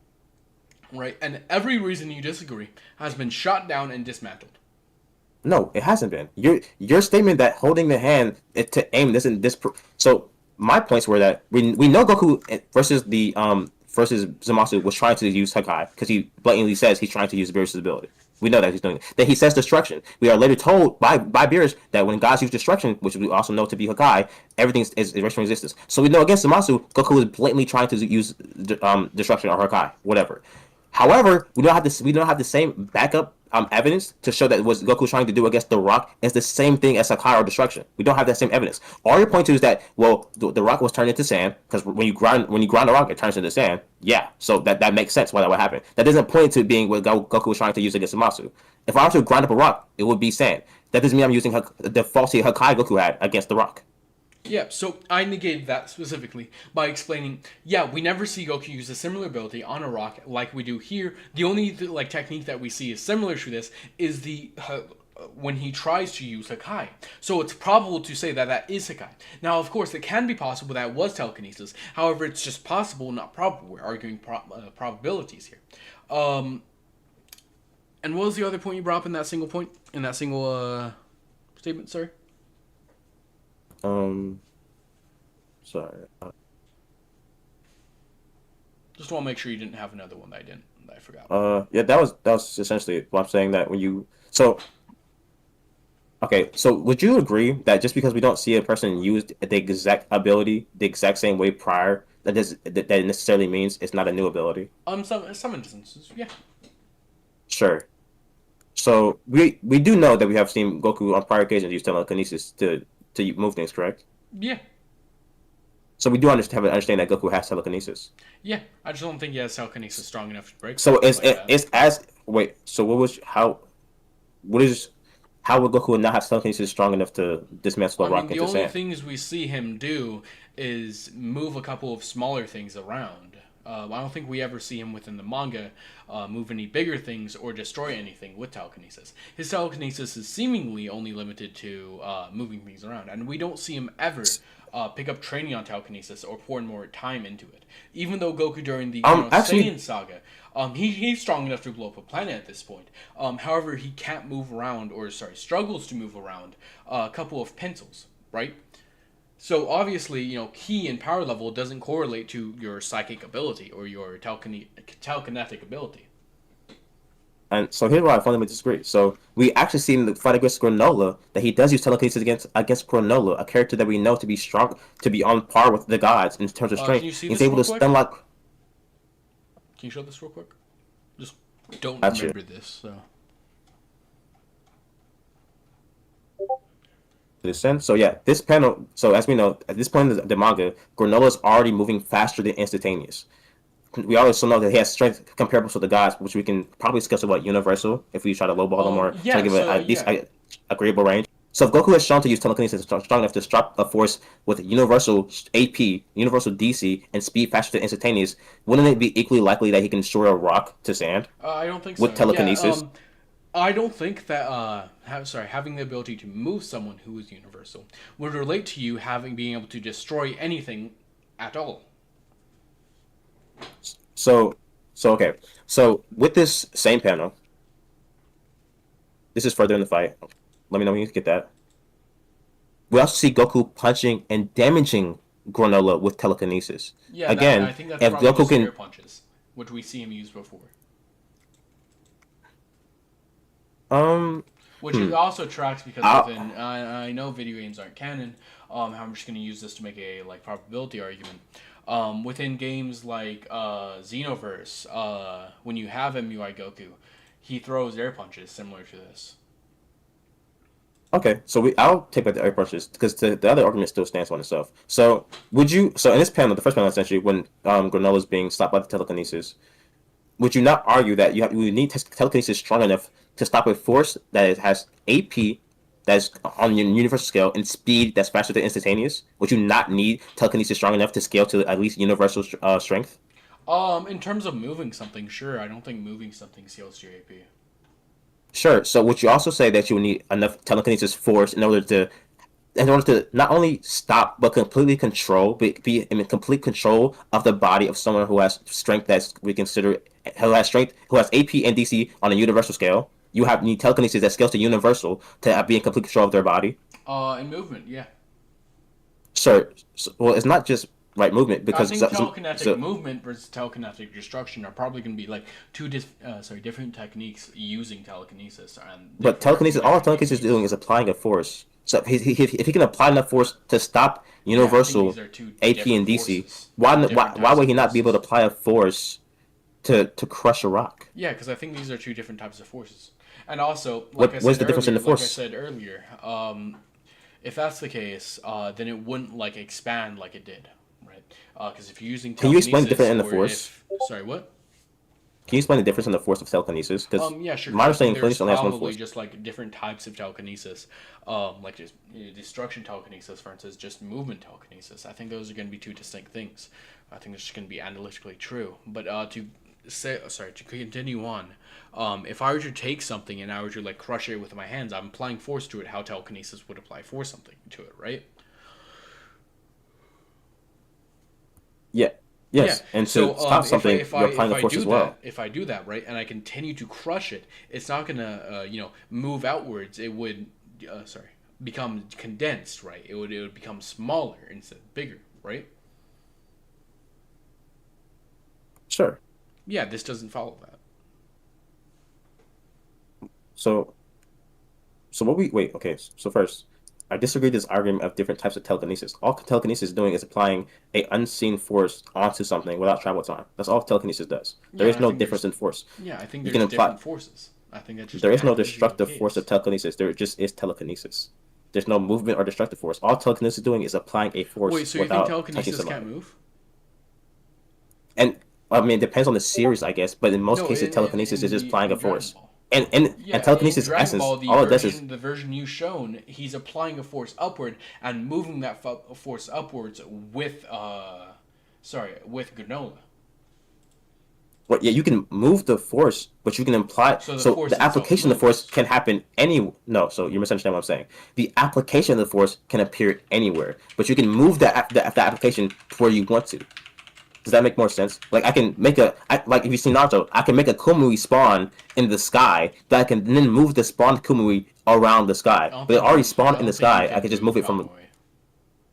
right? And every reason you disagree has been shot down and dismantled. No, it hasn't been. Your statement that holding the hand to aim doesn't so my points were that we know Goku versus the versus Zamasu was trying to use Hakai because he blatantly says he's trying to use Beerus' ability. We know that he's doing it. Then he says destruction. We are later told by Beerus that when gods use destruction, which we also know to be hakai, everything is erased from existence. So we know against Zamasu, Goku is blatantly trying to use destruction or hakai, whatever. However, we don't have the same backup evidence to show that what Goku trying to do against the Rock is the same thing as Sakai or destruction. We don't have that same evidence. All you're pointing to is that the Rock was turned into sand because when you grind the Rock, it turns into sand. Yeah, so that makes sense why that would happen. That doesn't point to being what Goku was trying to use against Zamasu. If I were to grind up a rock, it would be sand. That doesn't mean I'm using the faulty Hakai Goku had against the Rock. Yeah, so I negated that specifically by explaining, yeah, we never see Goku use a similar ability on a rock like we do here. The only like technique that we see is similar to this is the when he tries to use Hakai. So it's probable to say that that is Hakai. Now, of course, it can be possible that it was telekinesis. However, it's just possible, not probable. We're arguing probabilities here. And what was the other point you brought up in that single point in that single statement? Sorry. Sorry. Just want to make sure you didn't have another one that I forgot. Yeah, that was essentially what I'm saying. That when you okay, so would you agree that just because we don't see a person use the exact ability the exact same way prior, that necessarily means it's not a new ability? Some instances, yeah. Sure. So we do know that we have seen Goku on prior occasions use telekinesis to move things, correct? Yeah. So we do have an understanding that Goku has telekinesis. Yeah, I just don't think he has telekinesis strong enough to break So something like that. it's as wait. So what is how would Goku not have telekinesis strong enough to dismantle I the mean, rock the into only sand? things we see him do is move a couple of smaller things around. I don't think we ever see him within the manga move any bigger things or destroy anything with telekinesis. His telekinesis is seemingly only limited to moving things around, and we don't see him ever pick up training on telekinesis or pour more time into it. Even though Goku during the Actually, Saiyan saga, he's strong enough to blow up a planet at this point. However, he can't move around, or sorry, struggles to move around a couple of pencils, right? So obviously, ki and power level doesn't correlate to your psychic ability or your telekinetic ability. and so here's why I fundamentally disagree. So we actually see in the fight against Granola that he does use telekinesis against Granola, a character that we know to be strong, to be on par with the gods in terms of Can strength. you see He's this able real to quick? stun lock. Can you show this real quick? Just don't Gotcha. remember this. So To sense. So yeah, this panel. So as we know, at this point in the manga, Granola is already moving faster than instantaneous. We also know that he has strength comparable to the gods, which we can probably discuss about universal if we try to lowball them or try to yeah, give it so at least yeah. agreeable range. So if Goku has shown to use telekinesis strong enough to stop a force with universal AP, universal DC, and speed faster than instantaneous, wouldn't it be equally likely that he can destroy a rock to sand I don't think with so. Yeah, telekinesis? I don't think that having the ability to move someone who is universal would relate to you having being able to destroy anything at all. So, okay. So with this same panel, this is further in the fight. Let me know when you get that. We also see Goku punching and damaging Granola with telekinesis. Yeah, I Again, think that's if probably Goku just air can, punches, which we see him use before. um, Which is also tracks because I, within I know video games aren't canon. How I'm just going to use this to make a like probability argument. Within games like Xenoverse, when you have MUI Goku, he throws air punches similar to this. okay, so I'll take back the air punches because the other argument still stands on itself. So would you? So in this panel, the first panel essentially, when Granola is being stopped by the telekinesis, would you not argue that you need telekinesis strong enough to stop a force that has AP that's on your universal scale and speed that's faster than instantaneous? Would you not need telekinesis strong enough to scale to at least universal strength? In terms of moving something, sure. I don't think moving something scales to your AP. Sure. So would you also say that you would need enough telekinesis force in order to not only stop but completely control, be in complete control of the body of someone who has strength that's we consider who has AP and DC on a universal scale? You need telekinesis that scales to universal to be in complete control of their body. In movement, yeah. Sure. So, well, it's not just right movement I because think telekinetic movement versus telekinetic destruction are probably going to be like different techniques using telekinesis and but different telekinesis, all measuring telekinesis is doing techniques. is applying a force. So if he can apply enough force to stop Yeah, I think these universal are two AP different and DC, forces, why different why types would of he not be able to forces. apply a force to crush a rock? Yeah, because I think these are two different types of forces. And also, What's the difference in the force? if that's the case, then it wouldn't like expand like it did, right? Because if you're using Can you explain the telekinesis, difference in the or force? if sorry, what? Can you explain the difference in the force of telekinesis? Because Yeah, sure. my Because I think understanding, there's telekinesis only has one probably force. just like different types of telekinesis, like just destruction telekinesis, for instance, just movement telekinesis. I think those are going to be two distinct things. I think it's just going to be analytically true. But to continue on, if I were to take something and I were to like crush it with my hands, I'm applying force to it. How telekinesis would apply force something to it, right? Yeah. Yeah. Yes. And to So stop something, you're applying a force as well. if I do that right, and I continue to crush it, it's not gonna move outwards. It would become condensed, right? It would become smaller instead of bigger, right? Sure. Yeah. This doesn't follow that. So so what we wait, okay, so first, I disagree with this argument of different types of telekinesis. All telekinesis is doing is applying a unseen force onto something without travel time. That's all telekinesis does. There Yeah, and is no difference in force. I think You can there's apply different forces. I think that's just there is no analytically the destructive force of case. telekinesis. There just is telekinesis. There's no movement or destructive force. All telekinesis is doing is applying a force Wait, so you think without touching telekinesis can't somebody. move? And I mean, it depends on the series, I guess, but in most No, cases, telekinesis is just applying a in Dragon force. Ball. And Yeah, in telekinesis Dragon essence, Ball, all it does is the version you shown, he's applying a force upward and moving that force upwards with with granola. well, yeah, you can move the force, but you can imply. So the So force the itself application of the force moves. can happen any. No, so you misunderstand what I'm saying. The application of the force can appear anywhere, but you can move the application to where you want to. Does that make more sense? Like I can make like if you see Naruto, I can make a Kumui spawn in the sky that I can then move the spawned Kumui around the sky. But it already I spawned in the don't think you sky. I can can just move move it from. Kamui.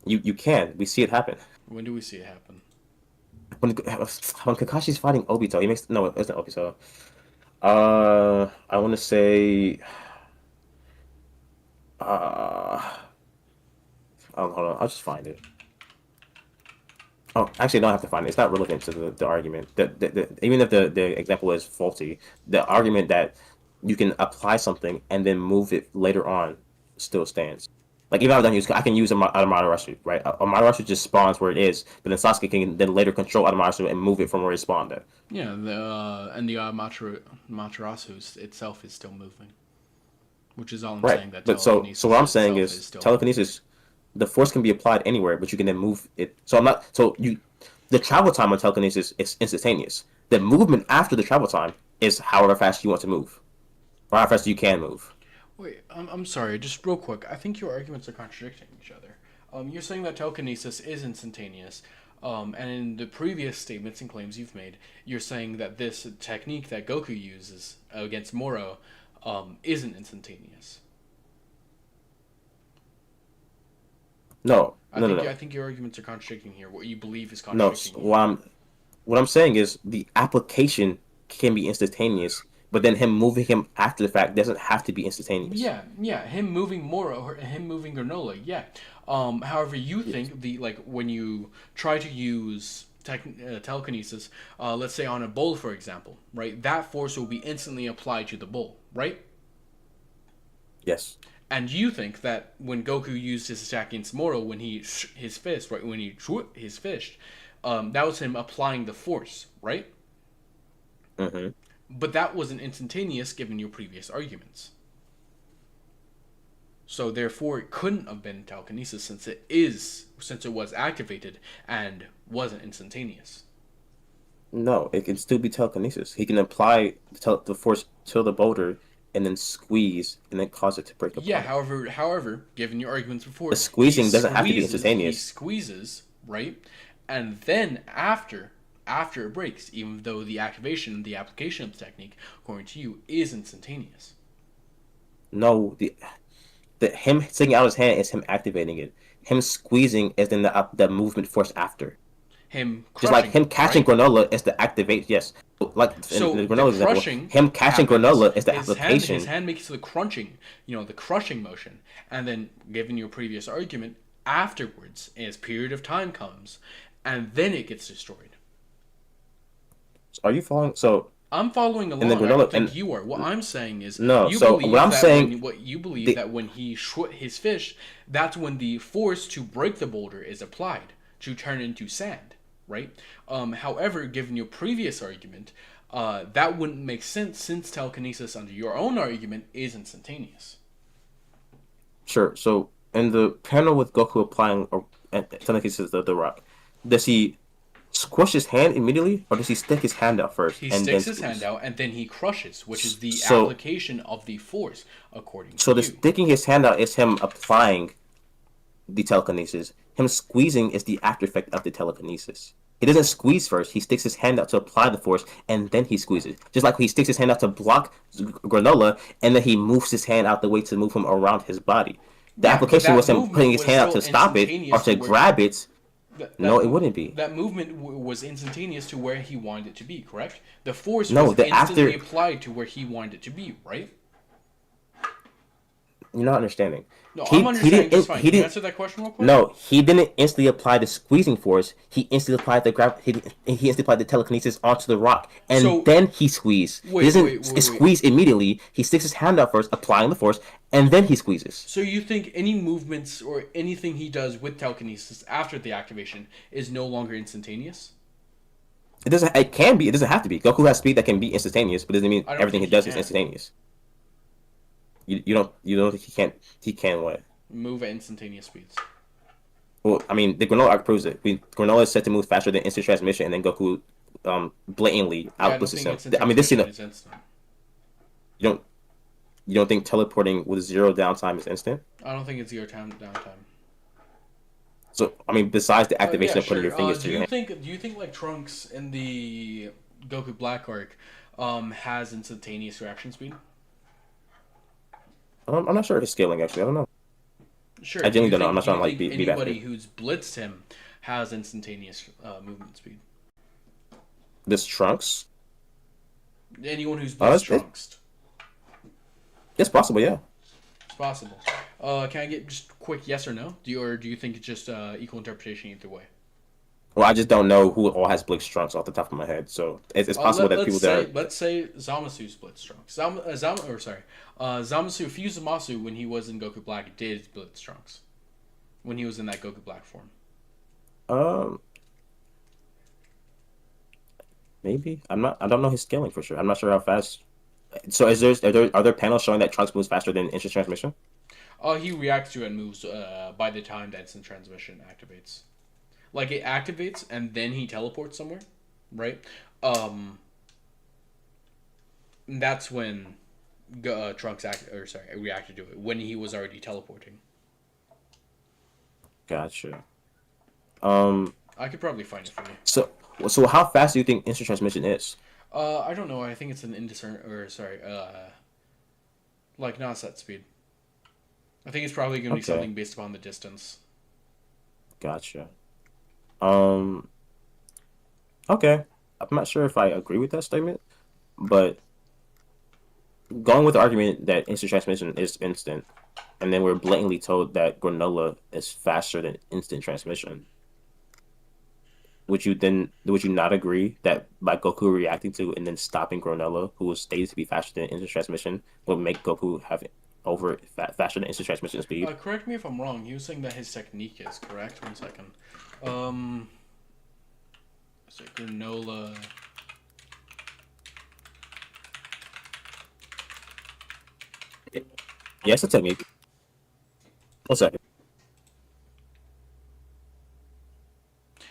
You can. We see it happen. When do we see it happen? When Kakashi's fighting Obito, he makes no, it's not Obito. I want to say, hold on, I'll just find it. Oh, actually, I don't have to find it. It's not relevant to the argument. Even if the example is faulty, the argument that you can apply something and then move it later on still stands. Like even if I don't use, I can use Amaterasu, right? Amaterasu just spawns where it is, but then Sasuke can then later control Amaterasu and move it from where it spawned at. Yeah, and the Matarasu itself is still moving, which is all I'm Right. saying. That But so telekinesis what I'm saying itself is is still moving. telekinesis, the force can be applied anywhere, but you can then move it. So I'm not so you the travel time on telekinesis is instantaneous. The movement after the travel time is however fast you want to move, or how fast you can move. Wait, I'm sorry, just real quick. I think your arguments are contradicting each other. You're saying that telekinesis is instantaneous, and in the previous statements and claims you've made, you're saying that this technique that Goku uses against Moro isn't instantaneous. No, no, no, I no, think your arguments are contradicting here. What you believe is no. contradicting you. What I'm saying is the application can be instantaneous, but then him moving him after the fact doesn't have to be instantaneous. Yeah, him moving Moro or him moving Granola, yeah. However, you Yes. think the like when you try to use telekinesis, let's say on a bull, for example, right? That force will be instantly applied to the bull, right? Yes. And you think that when Goku used his attack against Moro, when his fist, right, when he his fist, that was him applying the force, right? Mm-hmm. But that wasn't instantaneous given your previous arguments. So therefore, it couldn't have been telekinesis since it was activated and wasn't instantaneous. No, it can still be telekinesis. He can apply the force to the boulder and then squeeze and then cause it to break Yeah. apart. However, given your arguments The before, squeezing doesn't have to be he instantaneous. squeezes, right, and then after it breaks, even though the application of the technique, according to you, is instantaneous. No, the him sticking out his hand is him activating it. Him squeezing is then the movement force after. Him Just like crushing him it, catching right? granola is the activate. Yes, like in So the the granola example, crushing him catching happens. granola is the His application. hand makes the crunching, the crushing motion, and then, given your previous argument, afterwards, as period of time comes, and then it gets destroyed. Are you following? So I'm following in the along. I don't granola think and you are. What I'm saying is, no. you So what believe I'm that saying, when the he shot his fish, that's when the force to break the boulder is applied to turn into sand, right? However, given your previous argument, that wouldn't make sense since telekinesis, under your own argument, is instantaneous. sure. So in the panel with Goku applying or telekinesis the rock, does he squish his hand immediately, or does he stick his hand out first He and then sticks his hand squeeze? out and then he crushes, which is the So application of the force, according to so the you. sticking his hand out is him applying the telekinesis. Him squeezing is the after effect of the telekinesis. He doesn't squeeze first. He sticks his hand out to apply the force, and then he squeezes. Just like he sticks his hand out to block granola, and then he moves his hand out the way to move him around his body. The Yeah, but application was that him movement putting his was hand out still to stop it or instantaneous to to where grab it. that No, that it move wouldn't be. that movement was instantaneous to where he wanted it to be. Correct. The force No, was the instantly after. applied to where he wanted it to be. Right. You're not understanding. No, I'm He understanding just didn't fine. he Can you didn't answer that question real quick? No, he didn't instantly apply the squeezing force. He instantly applied the grab. He instantly applied the telekinesis onto the rock, and So then he squeezed. He wait, doesn't wait, wait, wait. squeeze immediately. He sticks his hand out first, applying the force, and then he squeezes. So you think any movements or anything he does with telekinesis after the activation is no longer instantaneous? It doesn't. It can be. It doesn't have to be. Goku has speed that can be instantaneous, but it doesn't mean I don't everything think he he does is can instantaneous. You don't think he can't. He can what? move at instantaneous speeds. Well, I mean, the Granola arc proves it. Granola is said to move faster than instant transmission, and then Goku blatantly Yeah, I don't outblitzes think him. instant I mean, this scene transmission is instant. you don't you don't think teleporting with zero downtime is instant? I don't think it's zero time downtime. So I mean, besides the Yeah, activation of putting your sure. fingers to your hand, Do you think like Trunks in the Goku Black arc has instantaneous reaction speed? I'm not sure if it's scaling actually. I don't know. Sure. I genuinely don't know. I'm not Do trying you to like think be bad here. anybody who's blitzed him has instantaneous movement speed? This Trunks? Anyone who's Oh, blitzed Trunks? it's possible. Yeah. It's possible. Can I get just quick yes or no? Do you think it's just equal interpretation either way? Well, I just don't know who all has Blix Trunks off the top of my head. So it's possible that people that are Let's say Zamasu's blitz Trunks. Zamasu Fusamasu when he was in Goku Black did blitz Trunks. When he was in that Goku Black form. um maybe I don't know his scaling for sure. I'm not sure how fast. So are there panels showing that Trunks moves faster than instant transmission? He reacts to it and moves by the time that instant transmission activates. Like it activates and then he teleports somewhere, right? That's when Trunks reacted to it when he was already teleporting. Gotcha. Um. I could probably find it for you. So how fast do you think instant transmission is? I don't know. I think it's an like not set speed. I think it's probably going to be Okay. something based upon the distance. Gotcha. Um. Okay. I'm not sure if I agree with that statement, but going with the argument that instant transmission is instant, and then we're blatantly told that granola is faster than instant transmission. Would you not agree that by Goku reacting to and then stopping Granola, who was stated to be faster than instant transmission, would make Goku have faster than instant transmission speed? Correct me if I'm wrong. He was saying that his technique is correct. 1 second. Um, is it granola? Yes, a technique. 1 second.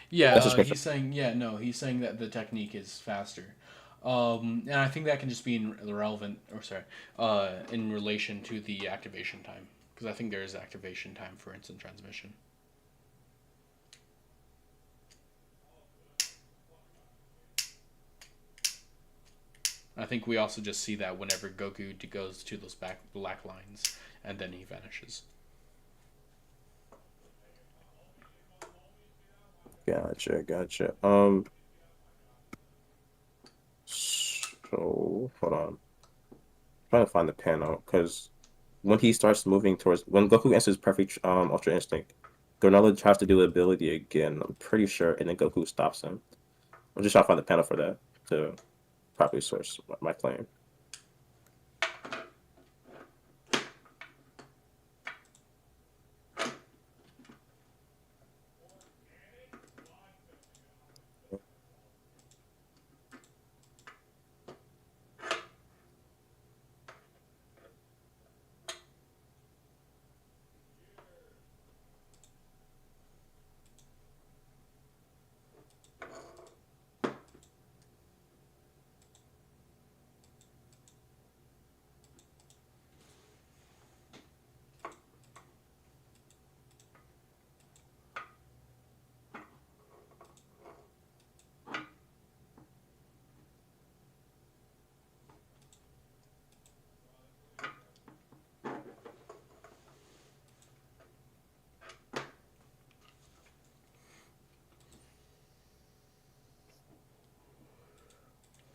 Yeah, That's a screenshot. he's saying he's saying that the technique is faster. And I think that can just be in relation to the activation time, because I think there is activation time for instant transmission. I think we also just see that whenever Goku goes to those black lines, and then he vanishes. Gotcha. So hold on. Trying to find the panel because when he starts moving towards when Goku enters perfect Ultra Instinct, Granola tries to do the ability again. I'm pretty sure, and then Goku stops him. I'm just trying to find the panel for that to properly source my claim.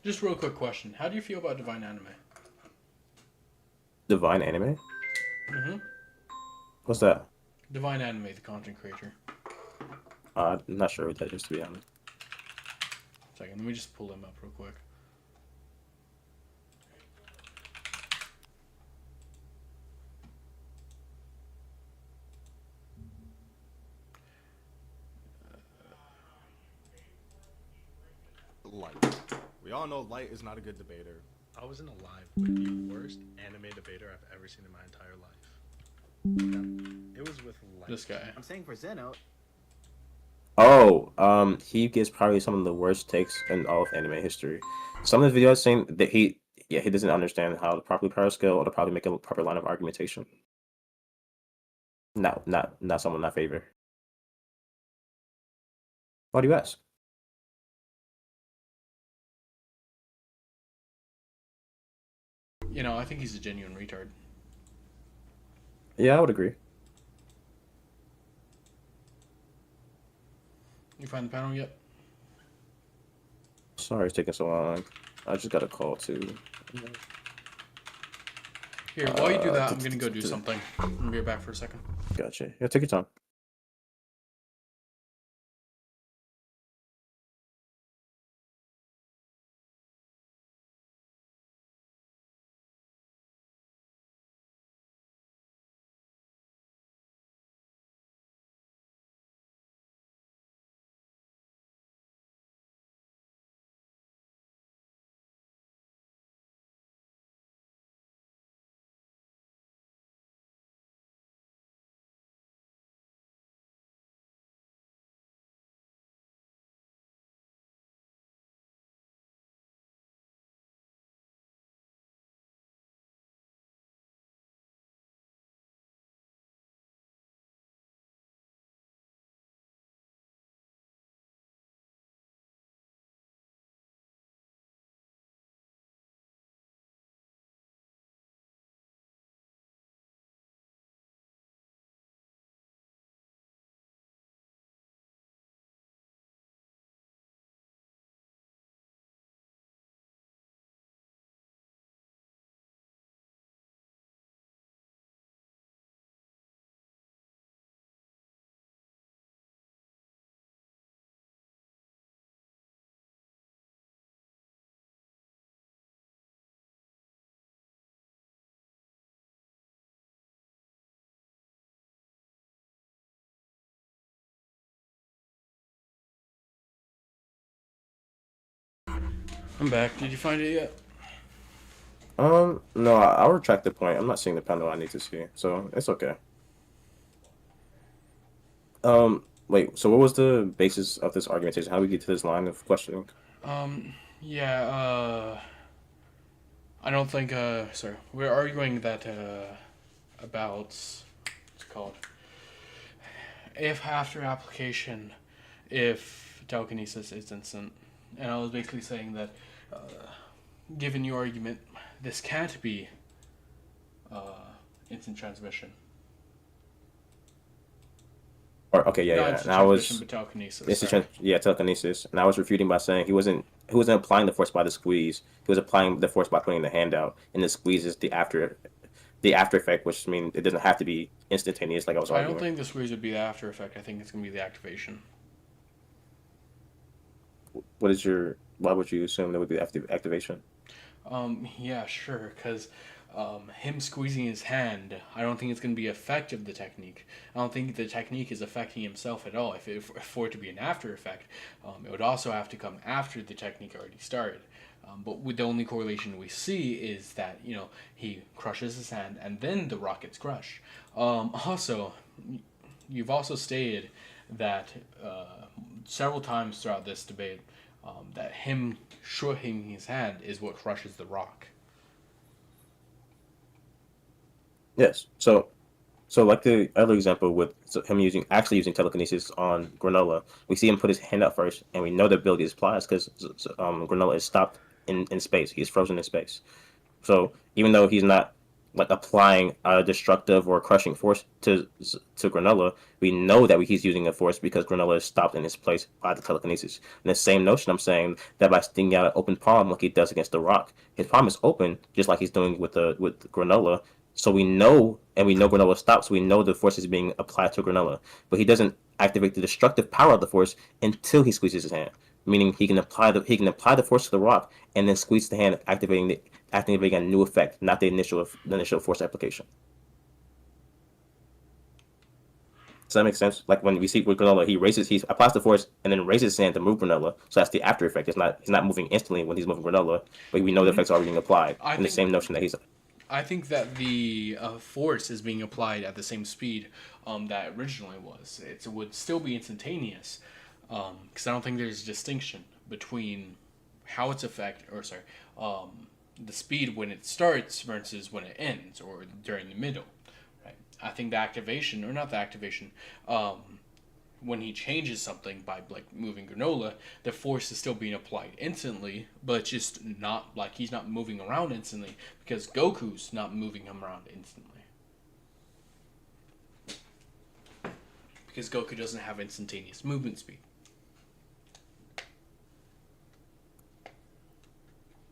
Just real quick question: how do you feel about Divine Anime? Divine Anime? Mm-hmm. What's that? Divine Anime, the content creator. I'm not sure what that is, to be honest. Second, let me just pull him up real quick. Light. We all know Light is not a good debater. I was in a live with the worst anime debater I've ever seen in my entire life. Okay. It was with Light. This guy. I'm saying for Zeno. Oh, he gives probably some of the worst takes in all of anime history. Some of the videos saying that he doesn't understand how to properly power scale or to probably make a proper line of argumentation. No, not someone I favor. Why do you ask? You know, I think he's a genuine retard. Yeah, I would agree. You find the panel yet? Sorry it's taking so long. I just got a call too. Here, while you do that, I'm gonna go do something. I'm gonna be back for a second. Gotcha. Yeah, take your time. I'm back. Did you find it yet? No, I'll retract the point. I'm not seeing the panel I need to see, so it's okay. Wait, so what was the basis of this argumentation? How do we get to this line of questioning? Yeah, I don't think, sorry. We're arguing that, about, what's it called? If after application, if telekinesis is instant. And I was basically saying that, given your argument, this can't be, instant transmission. or okay, yeah, Not yeah. instant And I transmission, was but telekinesis. it's a Sorry. yeah, telekinesis, and I was refuting by saying he wasn't applying the force by the squeeze. He was applying the force by putting the hand out, and the squeeze is the after effect, which means it doesn't have to be instantaneous, like I was I don't arguing. think the squeeze would be the after effect. I think it's gonna be the activation. What is your? Why would you assume that would be activation? Yeah, sure. Because him squeezing his hand, I don't think it's going to be effective. The technique. I don't think the technique is affecting himself at all. If for it to be an after effect, it would also have to come after the technique already started. But with the only correlation we see is that he crushes his hand and then the rock gets crushed. Also, you've also stated that several times throughout this debate that him shortening his hand is what crushes the rock. Yes. So like the other example with him actually using telekinesis on Granola, we see him put his hand up first, and we know the ability is applies because Granola is stopped in space. He is frozen in space. So even though he's not like applying a destructive or crushing force to Granola, we know that he's using a force because Granola is stopped in its place by the telekinesis. And the same notion, I'm saying that by sticking out an open palm like he does against the rock, his palm is open just like he's doing with Granola. So we know Granola stops. We know the force is being applied to Granola, but he doesn't activate the destructive power of the force until he squeezes his hand. Meaning he can apply the force to the rock and then squeeze the hand, activating a new effect, not the initial force application. Does that make sense? Like when we see with Granola, he applies the force and then raises his hand to move Granola. So that's the after effect. He's not moving instantly when he's moving Granola, but we know the effects are already being applied. I And the think same notion that he's I think that the force is being applied at the same speed that originally was. It would still be instantaneous because I don't think there's a distinction between how it's the speed when it starts versus when it ends or during the middle. Right. I think the activation or not the activation. When he changes something by like moving Granola, the force is still being applied instantly, but it's just not like he's not moving around instantly because Goku's not moving him around instantly. Because Goku doesn't have instantaneous movement speed.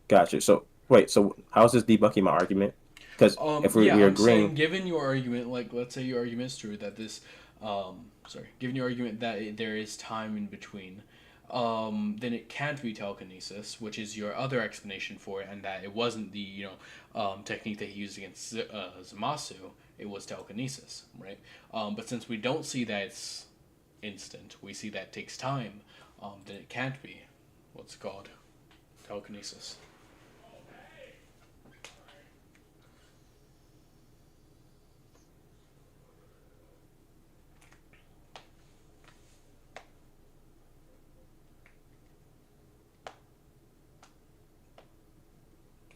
gotcha. So wait, so how's this debunking my argument? Because if we, Yeah, we're I'm saying, agreeing, given your argument, like, let's say your argument is true that given your argument that there is time in between, then it can't be telekinesis, which is your other explanation for it, and that it wasn't the, technique that he used against Zamasu, it was telekinesis, right? But since we don't see that it's instant, we see that it takes time, then it can't be, what's it called? Telekinesis.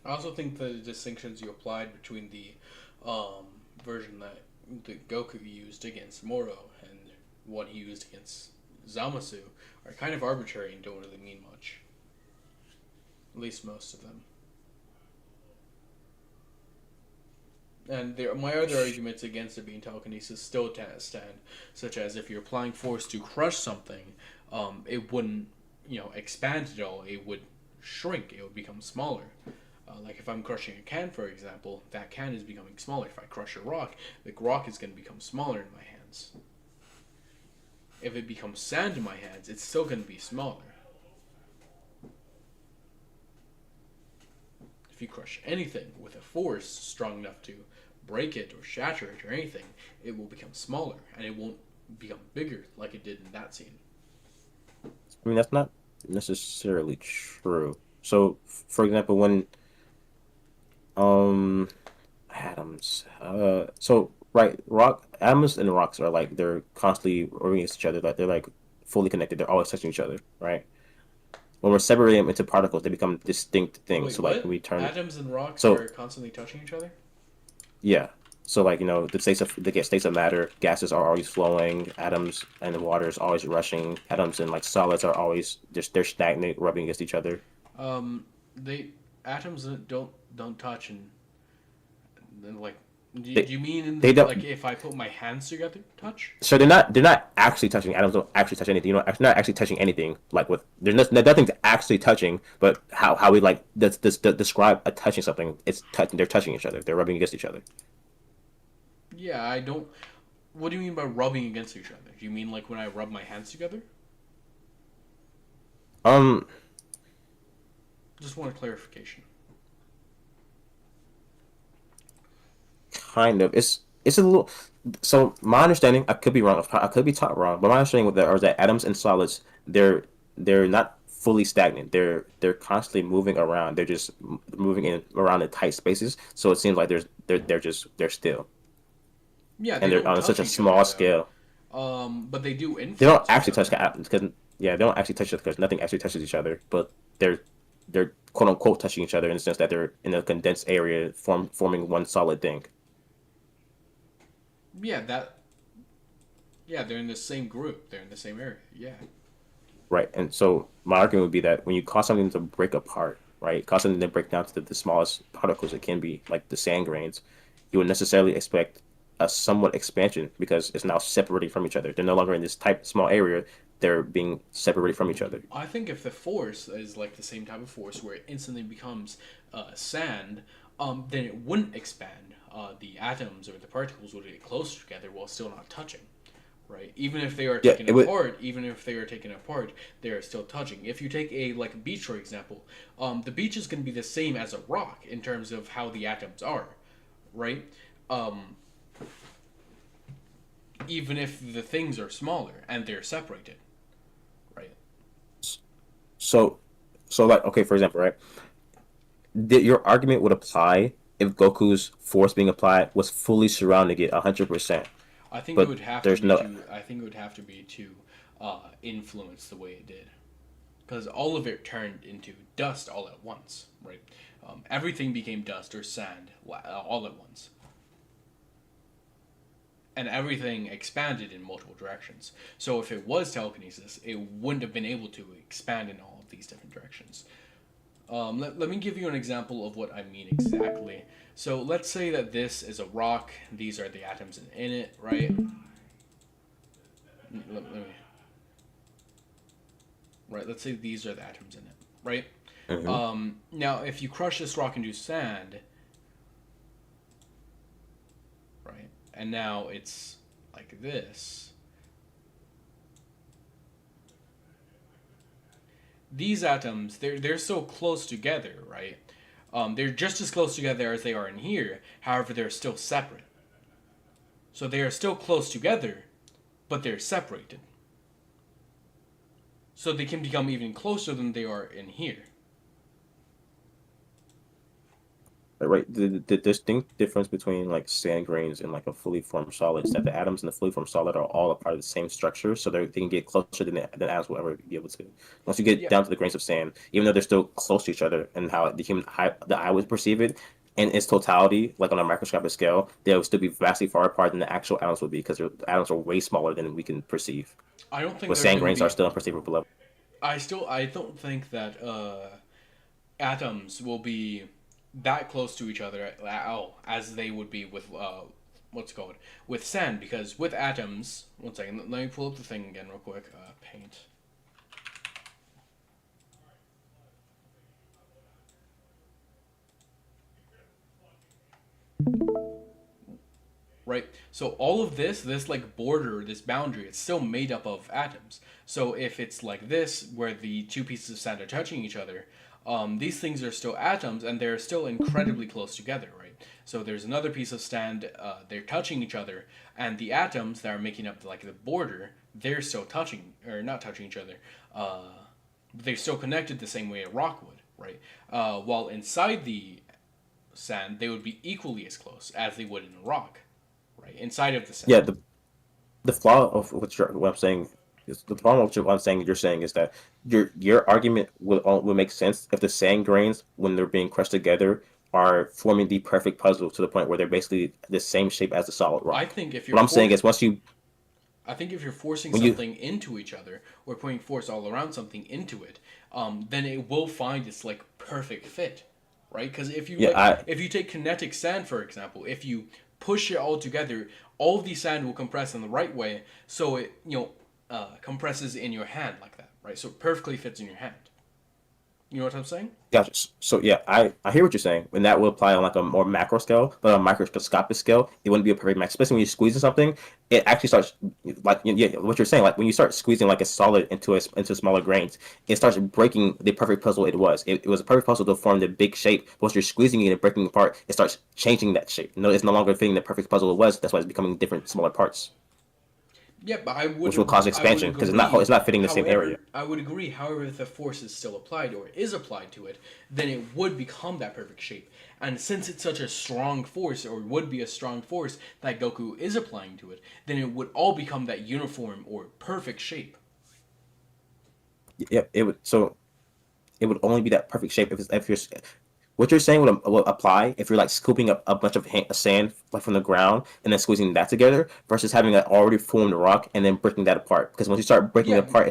I also think the distinctions you applied between the um, version that the Goku used against Moro and what he used against Zamasu are kind of arbitrary and don't really mean much. At least most of them. And my other arguments against it being telekinesis still stand, such as if you're applying force to crush something, it wouldn't, expand at all. It would shrink. It would become smaller. Like if I'm crushing a can, for example, that can is becoming smaller. If I crush a rock, the rock is going to become smaller in my hands. If it becomes sand in my hands, it's still going to be smaller. If you crush anything with a force strong enough to break it or shatter it or anything, it will become smaller and it won't become bigger like it did in that scene. I mean that's not necessarily true. So, for example, when um atoms, so right, atoms and rocks are like they're constantly working against each other. Like they're like fully connected. They're always touching each other, right? When we're separating them into particles, they become distinct things. Wait, So like what? when we turn, Atoms and rocks so are constantly touching each other? yeah. So like the states of matter, gases are always flowing. Atoms and water is always rushing. Atoms and like solids are always just they're stagnant, rubbing against each other. They atoms don't touch and then like Do you mean They like don't. if I put my hands together, touch? So they're not actually touching. Atoms don't actually touch anything. You know, not actually touching anything. Like with nothing's actually touching. But how we like describe a touching something. It's touching. They're touching each other. They're rubbing against each other. Yeah, I don't. What do you mean by rubbing against each other? Do you mean like when I rub my hands together? Um, Just want a clarification. kind of. It's a little. So my understanding, I could be wrong. I could be taught wrong, but my understanding with that is that atoms and solids, they're not fully stagnant. They're constantly moving around. They're just moving in around in tight spaces. So it seems like they're still, Yeah, and they they're don't on such touch a each other small though. scale. But they do They don't influence each actually touch other. atoms because yeah, they don't actually touch each other because nothing actually touches each other. But they're quote unquote touching each other in the sense that they're in a condensed area forming one solid thing. Yeah, that. Yeah, they're in the same group. They're in the same area. Yeah. Right. And so my argument would be that when you cause something to break apart, right, cause something to break down to the smallest particles it can be, like the sand grains, you would necessarily expect a somewhat expansion because it's now separating from each other. They're no longer in this type small area. They're being separated from each other. I think if the force is like the same type of force where it instantly becomes sand, then it wouldn't expand. The atoms or the particles would get closer together while still not touching, right? Even if they are Yeah, taken it would. apart, they are still touching. If you take a like a beach for example, the beach is going to be the same as a rock in terms of how the atoms are, right? Um, Even if the things are smaller and they're separated, right? So, so like okay, for example, right, your argument would apply if Goku's force being applied was fully surrounding it 100%. I think it But would have to there's be no. to. I think it would have to be to influence the way it did, because all of it turned into dust all at once, right? Everything became dust or sand all at once, and everything expanded in multiple directions. So if it was telekinesis, it wouldn't have been able to expand in all of these different directions. Let me give you an example of what I mean exactly. So let's say that this is a rock. These are the atoms in it, right? Let me, right. Let's say these are the atoms in it, right? Mhm. Now, if you crush this rock into sand, right, and now it's like this. These atoms, they're so close together, right? They're just as close together as they are in here. However, they're still separate. So they are still close together, but they're separated. So they can become even closer than they are in here. Right. The distinct difference between like sand grains and like a fully formed solid is that the atoms in the fully formed solid are all a part of the same structure, so they can get closer than atoms will ever be able to. Once you get Yeah, down to the grains of sand, even though they're still close to each other and how the eye would perceive it, in its totality, like on a microscopic scale, they will still be vastly far apart than the actual atoms would be because the atoms are way smaller than we can perceive. I don't think But they're sand gonna grains are be. still unperceivable level. I don't think that atoms will be that close to each other as they would be with what's it called with sand because with atoms. One second, let me pull up the thing again real quick. Paint. Right? So all of this like border, this boundary, it's still made up of atoms. So if it's like this, where the two pieces of sand are touching each other, these things are still atoms and they're still incredibly close together, right? So there's another piece of sand, they're touching each other, and the atoms that are making up like the border, they're still touching or not touching each other. They're still connected the same way a rock would, right? While inside the sand, they would be equally as close as they would in a rock, right? Inside of the Yeah, sand. the flaw of what I'm saying is the problem of what I'm saying you're saying is that your argument will make sense if the sand grains when they're being crushed together are forming the perfect puzzle to the point where they're basically the same shape as the solid I rock. think if you're What I'm saying for is I think if you're forcing when you something into each other or putting force all around something into it, then it will find its like perfect fit, right? Because if you yeah like I if you take kinetic sand for example, if you push it all together, all of the sand will compress in the right way, so it compresses in your hand like that, right? So it perfectly fits in your hand. You know what I'm saying? Gotcha. So yeah, I hear what you're saying, and that would apply on like a more macro scale, but on a microscopic scale, it wouldn't be a perfect match. Especially when you're squeezing something, it actually starts like yeah, what you're saying. Like when you start squeezing like a solid into smaller grains, it starts breaking the perfect puzzle it was. It was a perfect puzzle to form the big shape. But once you're squeezing it and breaking it apart, it starts changing that shape. No, it's no longer fitting the perfect puzzle it was. That's why it's becoming different smaller parts, Yeah, but which will cause I would expansion because agree. it's not fitting the same area. However, I would agree. However, if the force is still applied or is applied to it, then it would become that perfect shape. And since it's such a strong force, or would be a strong force that Goku is applying to it, then it would all become that uniform or perfect shape. Yeah, it would. So it would only be that perfect shape if you're what you're saying would apply if you're like scooping up a bunch of sand like from the ground and then squeezing that together versus having an already formed rock and then breaking that apart. Because once you start breaking it Yeah, apart,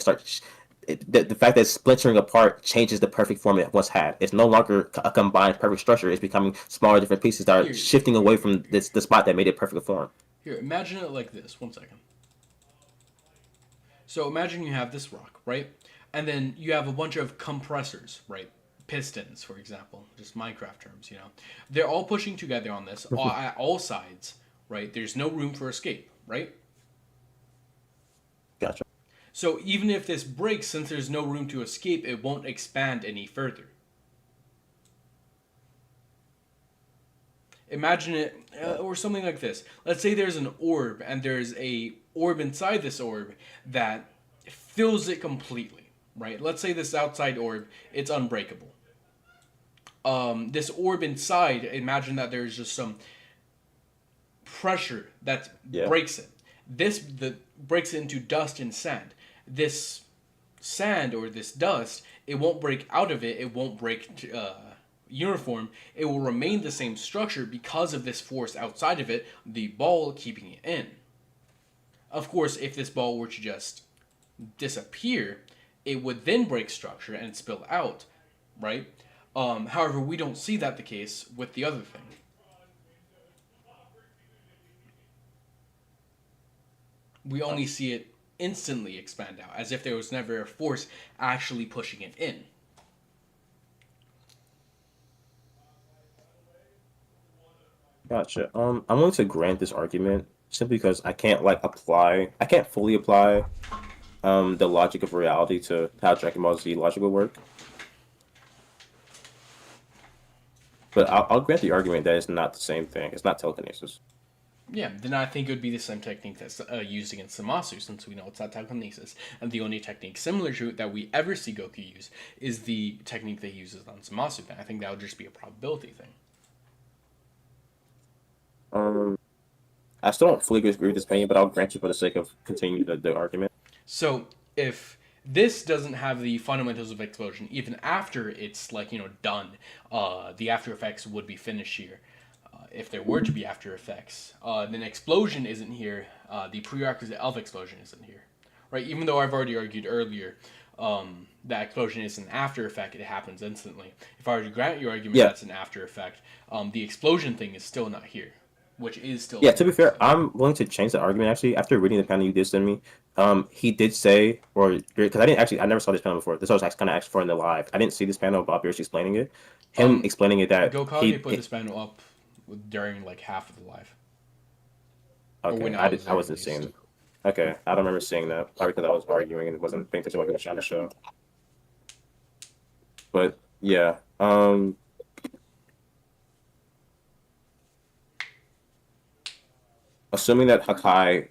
the fact that it's splintering apart changes the perfect form it once had. It's no longer a combined perfect structure. It's becoming smaller different pieces that are here, shifting away from the spot that made it perfect form. here. Imagine it like this. One second. So imagine you have this rock, right? And then you have a bunch of compressors, right? Pistons, for example, just Minecraft terms, you know. They're all pushing together on this at all sides, right? There's no room for escape, right? Gotcha. So even if this breaks, since there's no room to escape, it won't expand any further. Imagine it, or something like this. Let's say there's an orb, and there's a orb inside this orb that fills it completely, right? Let's say this outside orb, it's unbreakable. This orb inside, imagine that there's just some pressure that Yeah. breaks it. This breaks it into dust and sand. This sand or this dust, it won't break out of it. It won't break uniform. It will remain the same structure because of this force outside of it, the ball keeping it in. Of course, if this ball were to just disappear, it would then break structure and spill out, right? However, we don't see that the case with the other thing. We only see it instantly expand out, as if there was never a force actually pushing it in. Gotcha. I'm willing to grant this argument simply because I can't fully apply the logic of reality to how Dragon Ball Z logic would work. But I'll grant the argument that it's not the same thing. It's not telekinesis. Yeah, then I think it would be the same technique that's used against Zamasu, since we know it's not telekinesis. And the only technique similar to it that we ever see Goku use is the technique that he uses on Zamasu. Then I think that would just be a probability thing. Um, I still don't fully agree with this opinion, but I'll grant you for the sake of continuing the argument. So if this doesn't have the fundamentals of explosion, even after it's like done, the after effects would be finished here. If there were to be after effects, then explosion isn't here. The prerequisite of explosion isn't here, right? Even though I've already argued earlier that explosion is an after effect, it happens instantly. If I were to grant your argument Yeah, that's an after effect, the explosion thing is still not here, which is still yeah. To be here. fair, So I'm willing to change the argument actually. After reading the panel you did send me, he did say, or because I never saw this panel before. This I was kind of asked for in the live. I didn't see this panel. Bob Pierce explaining it. Him um, explaining it that Gokage put this panel up during like half of the live, or okay, when I was I there at wasn't least. seeing. Okay, I don't remember seeing that. Probably because I was arguing and wasn't paying attention to what he was trying to show. But yeah, assuming that Hakai,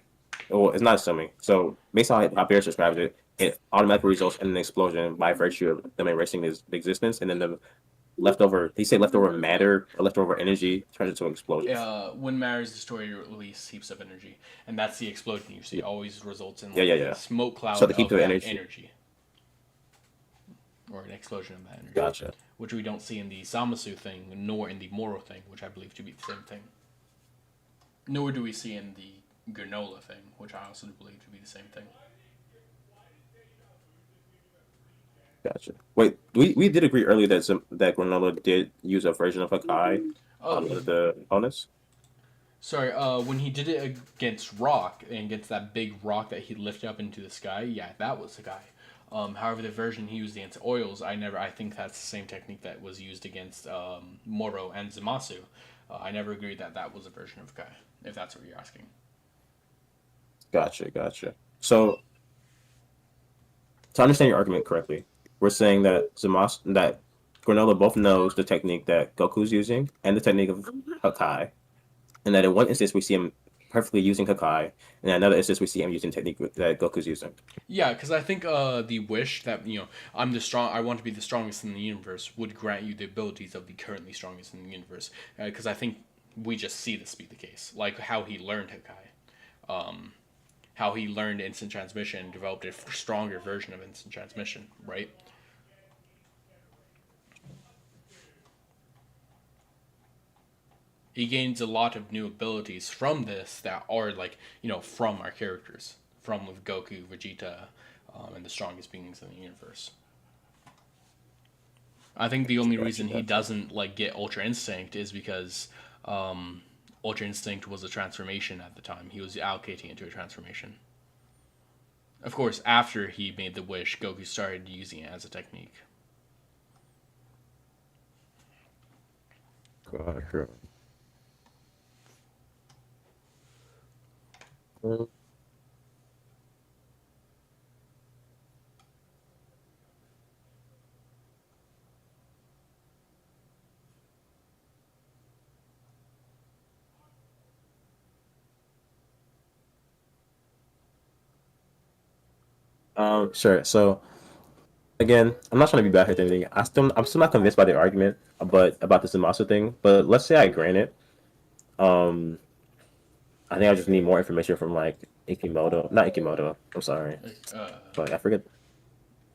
well, it's not assuming. So based on how Bears describes it, it automatically results in an explosion by virtue of them erasing his existence, and then the leftover, he said leftover matter or leftover energy turns into an explosion. When matter is destroyed, you release heaps of energy, and that's the explosion you see. Yeah, Always results in yeah, like yeah, a yeah. smoke So cloud the heat of of that energy. energy, or an explosion of that energy, Gotcha. which we don't see in the Zamasu thing, nor in the Moro thing, which I believe to be the same thing. Nor do we see in the Granola thing, which I also believe to be the same thing. Gotcha. Wait, we did agree earlier that Granola did use a version of Hakai Oh, on one of the opponents. Sorry, when he did it against Rock and against that big rock that he lifted up into the sky, yeah, that was Hakai. However, the version he used against oils, I think that's the same technique that was used against Moro and Zamasu. I never agreed that that was a version of Hakai, if that's what you're asking. Gotcha, gotcha. So to understand your argument correctly, we're saying that that Granola both knows the technique that Goku's using and the technique of Hakai, and that in one instance we see him perfectly using Hakai, and in another instance we see him using technique that Goku's using. Yeah, because I think the wish that I want to be the strongest in the universe would grant you the abilities of the currently strongest in the universe. Because I think we just see this be the case, like how he learned Hakai, how he learned instant transmission and developed a stronger version of instant transmission, right? He gains a lot of new abilities from this that are like from our characters, from with Goku, Vegeta, and the strongest beings in the universe. I think the only Gotcha, reason he gotcha. doesn't like get Ultra Instinct is because Ultra Instinct was a transformation at the time. He was allocating it to a transformation. Of course, after he made the wish, Goku started using it as a technique. Gotcha. Sure. So again, I'm not trying to be bad at anything. I'm still not convinced by the argument, but about the Zamasu thing. But let's say I grant it. Um, I think I just need more information from like Ikimoto, not Ikimoto. I'm sorry, Like, but I forget.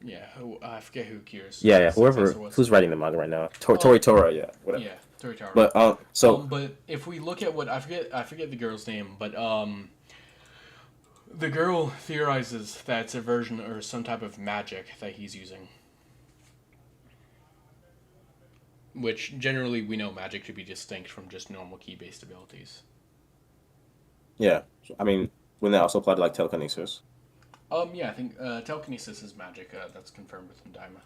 yeah, I forget who Kira's Yeah, yeah. successor Whoever was. who's writing the manga right now, Oh, Tori Tora. Yeah, whatever. yeah, Toritaro. But so But if we look at what I forget the girl's name, but the girl theorizes that it's a version or some type of magic that he's using. Which generally we know magic to be distinct from just normal key based abilities. yeah, I mean, wouldn't that also apply to like telekinesis? Yeah, I think telekinesis is magic. That's confirmed within Daima.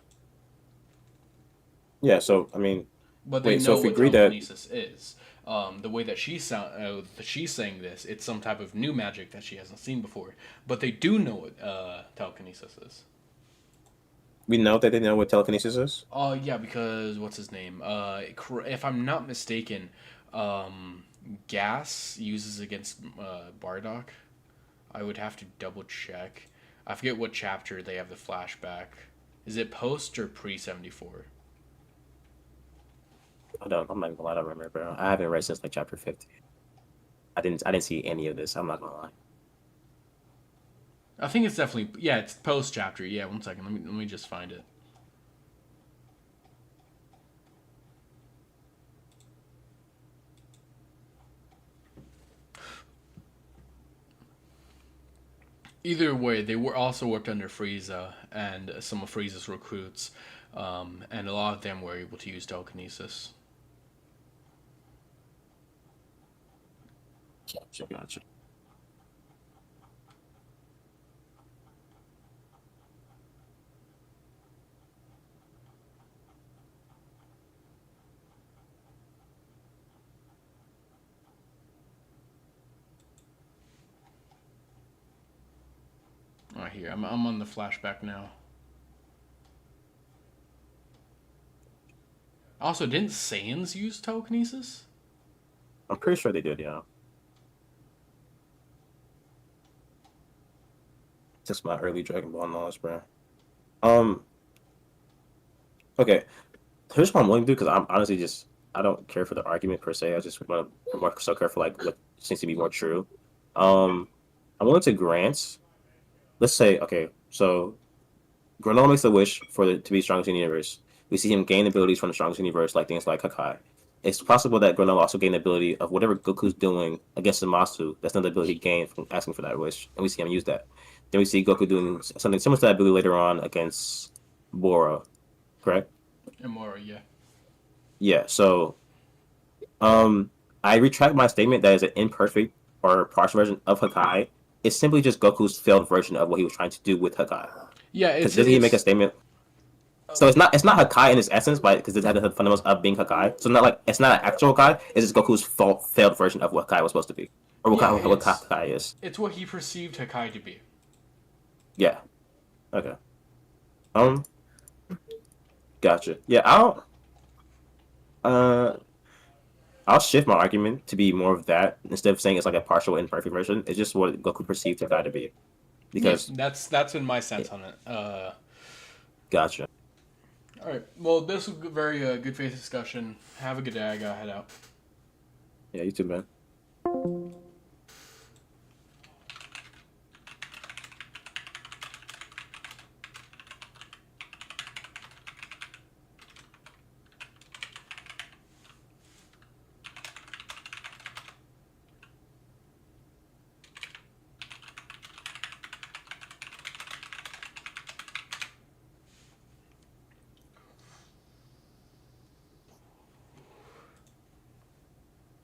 Yeah. So I mean, But they wait. So know if we what agree that telekinesis is. The way that she's saying this, it's some type of new magic that she hasn't seen before. But they do know what telekinesis is. we know that they know what telekinesis is. Yeah, because what's his name? If I'm not mistaken, um, Gas uses against Bardock. I would have to double check. I forget what chapter they have the flashback. Is it post or pre 74? I don't. I'm not gonna lie. I don't remember, bro. I haven't read since like chapter 50. I didn't see any of this. I'm not gonna lie. I think it's definitely it's post chapter. Yeah, one second. Let me just find it. Either way, they were also worked under Frieza and some of Frieza's recruits, and a lot of them were able to use telekinesis. Gotcha, gotcha. Right here, I'm on the flashback now. Also, didn't Saiyans use telekinesis? I'm pretty sure they did. Yeah. Just my early Dragon Ball knowledge, bro. Um. Okay. Here's what I'm willing to do because I'm honestly just I don't care for the argument per se. I just want to more so care for like what seems to be more true. Um. I'm willing to grant. Let's say okay. So Granola makes a wish for to be strongest in the universe. We see him gain abilities from the strongest universe, like things like Hakai. It's possible that Granola also gained the ability of whatever Goku's doing against Zamasu. That's another ability he gained from asking for that wish, and we see him use that. Then we see Goku doing something similar to that ability later on against Bora, correct? Imora, yeah. Yeah. So, um, I retract my statement that is an imperfect or partial version of Hakai. It's simply just Goku's failed version of what he was trying to do with Hakai. Yeah, Because doesn't he make a statement? So it's not Hakai in its essence, but because it had the fundamentals of being Hakai. So not like it's not an actual Hakai. It's just Goku's failed version of what Hakai was supposed to be, or yeah, what Hakai is. it's what he perceived Hakai to be. Yeah. Okay. Um. Gotcha. Yeah. Uh. I'll shift my argument to be more of that instead of saying it's like a partial imperfect version. It's just what Goku perceived Hakai to be. Yeah, Because that's been my sense on it. gotcha. All right. Well, this was a very good faith discussion. Have a good day. I gotta head out. Yeah, you too, man.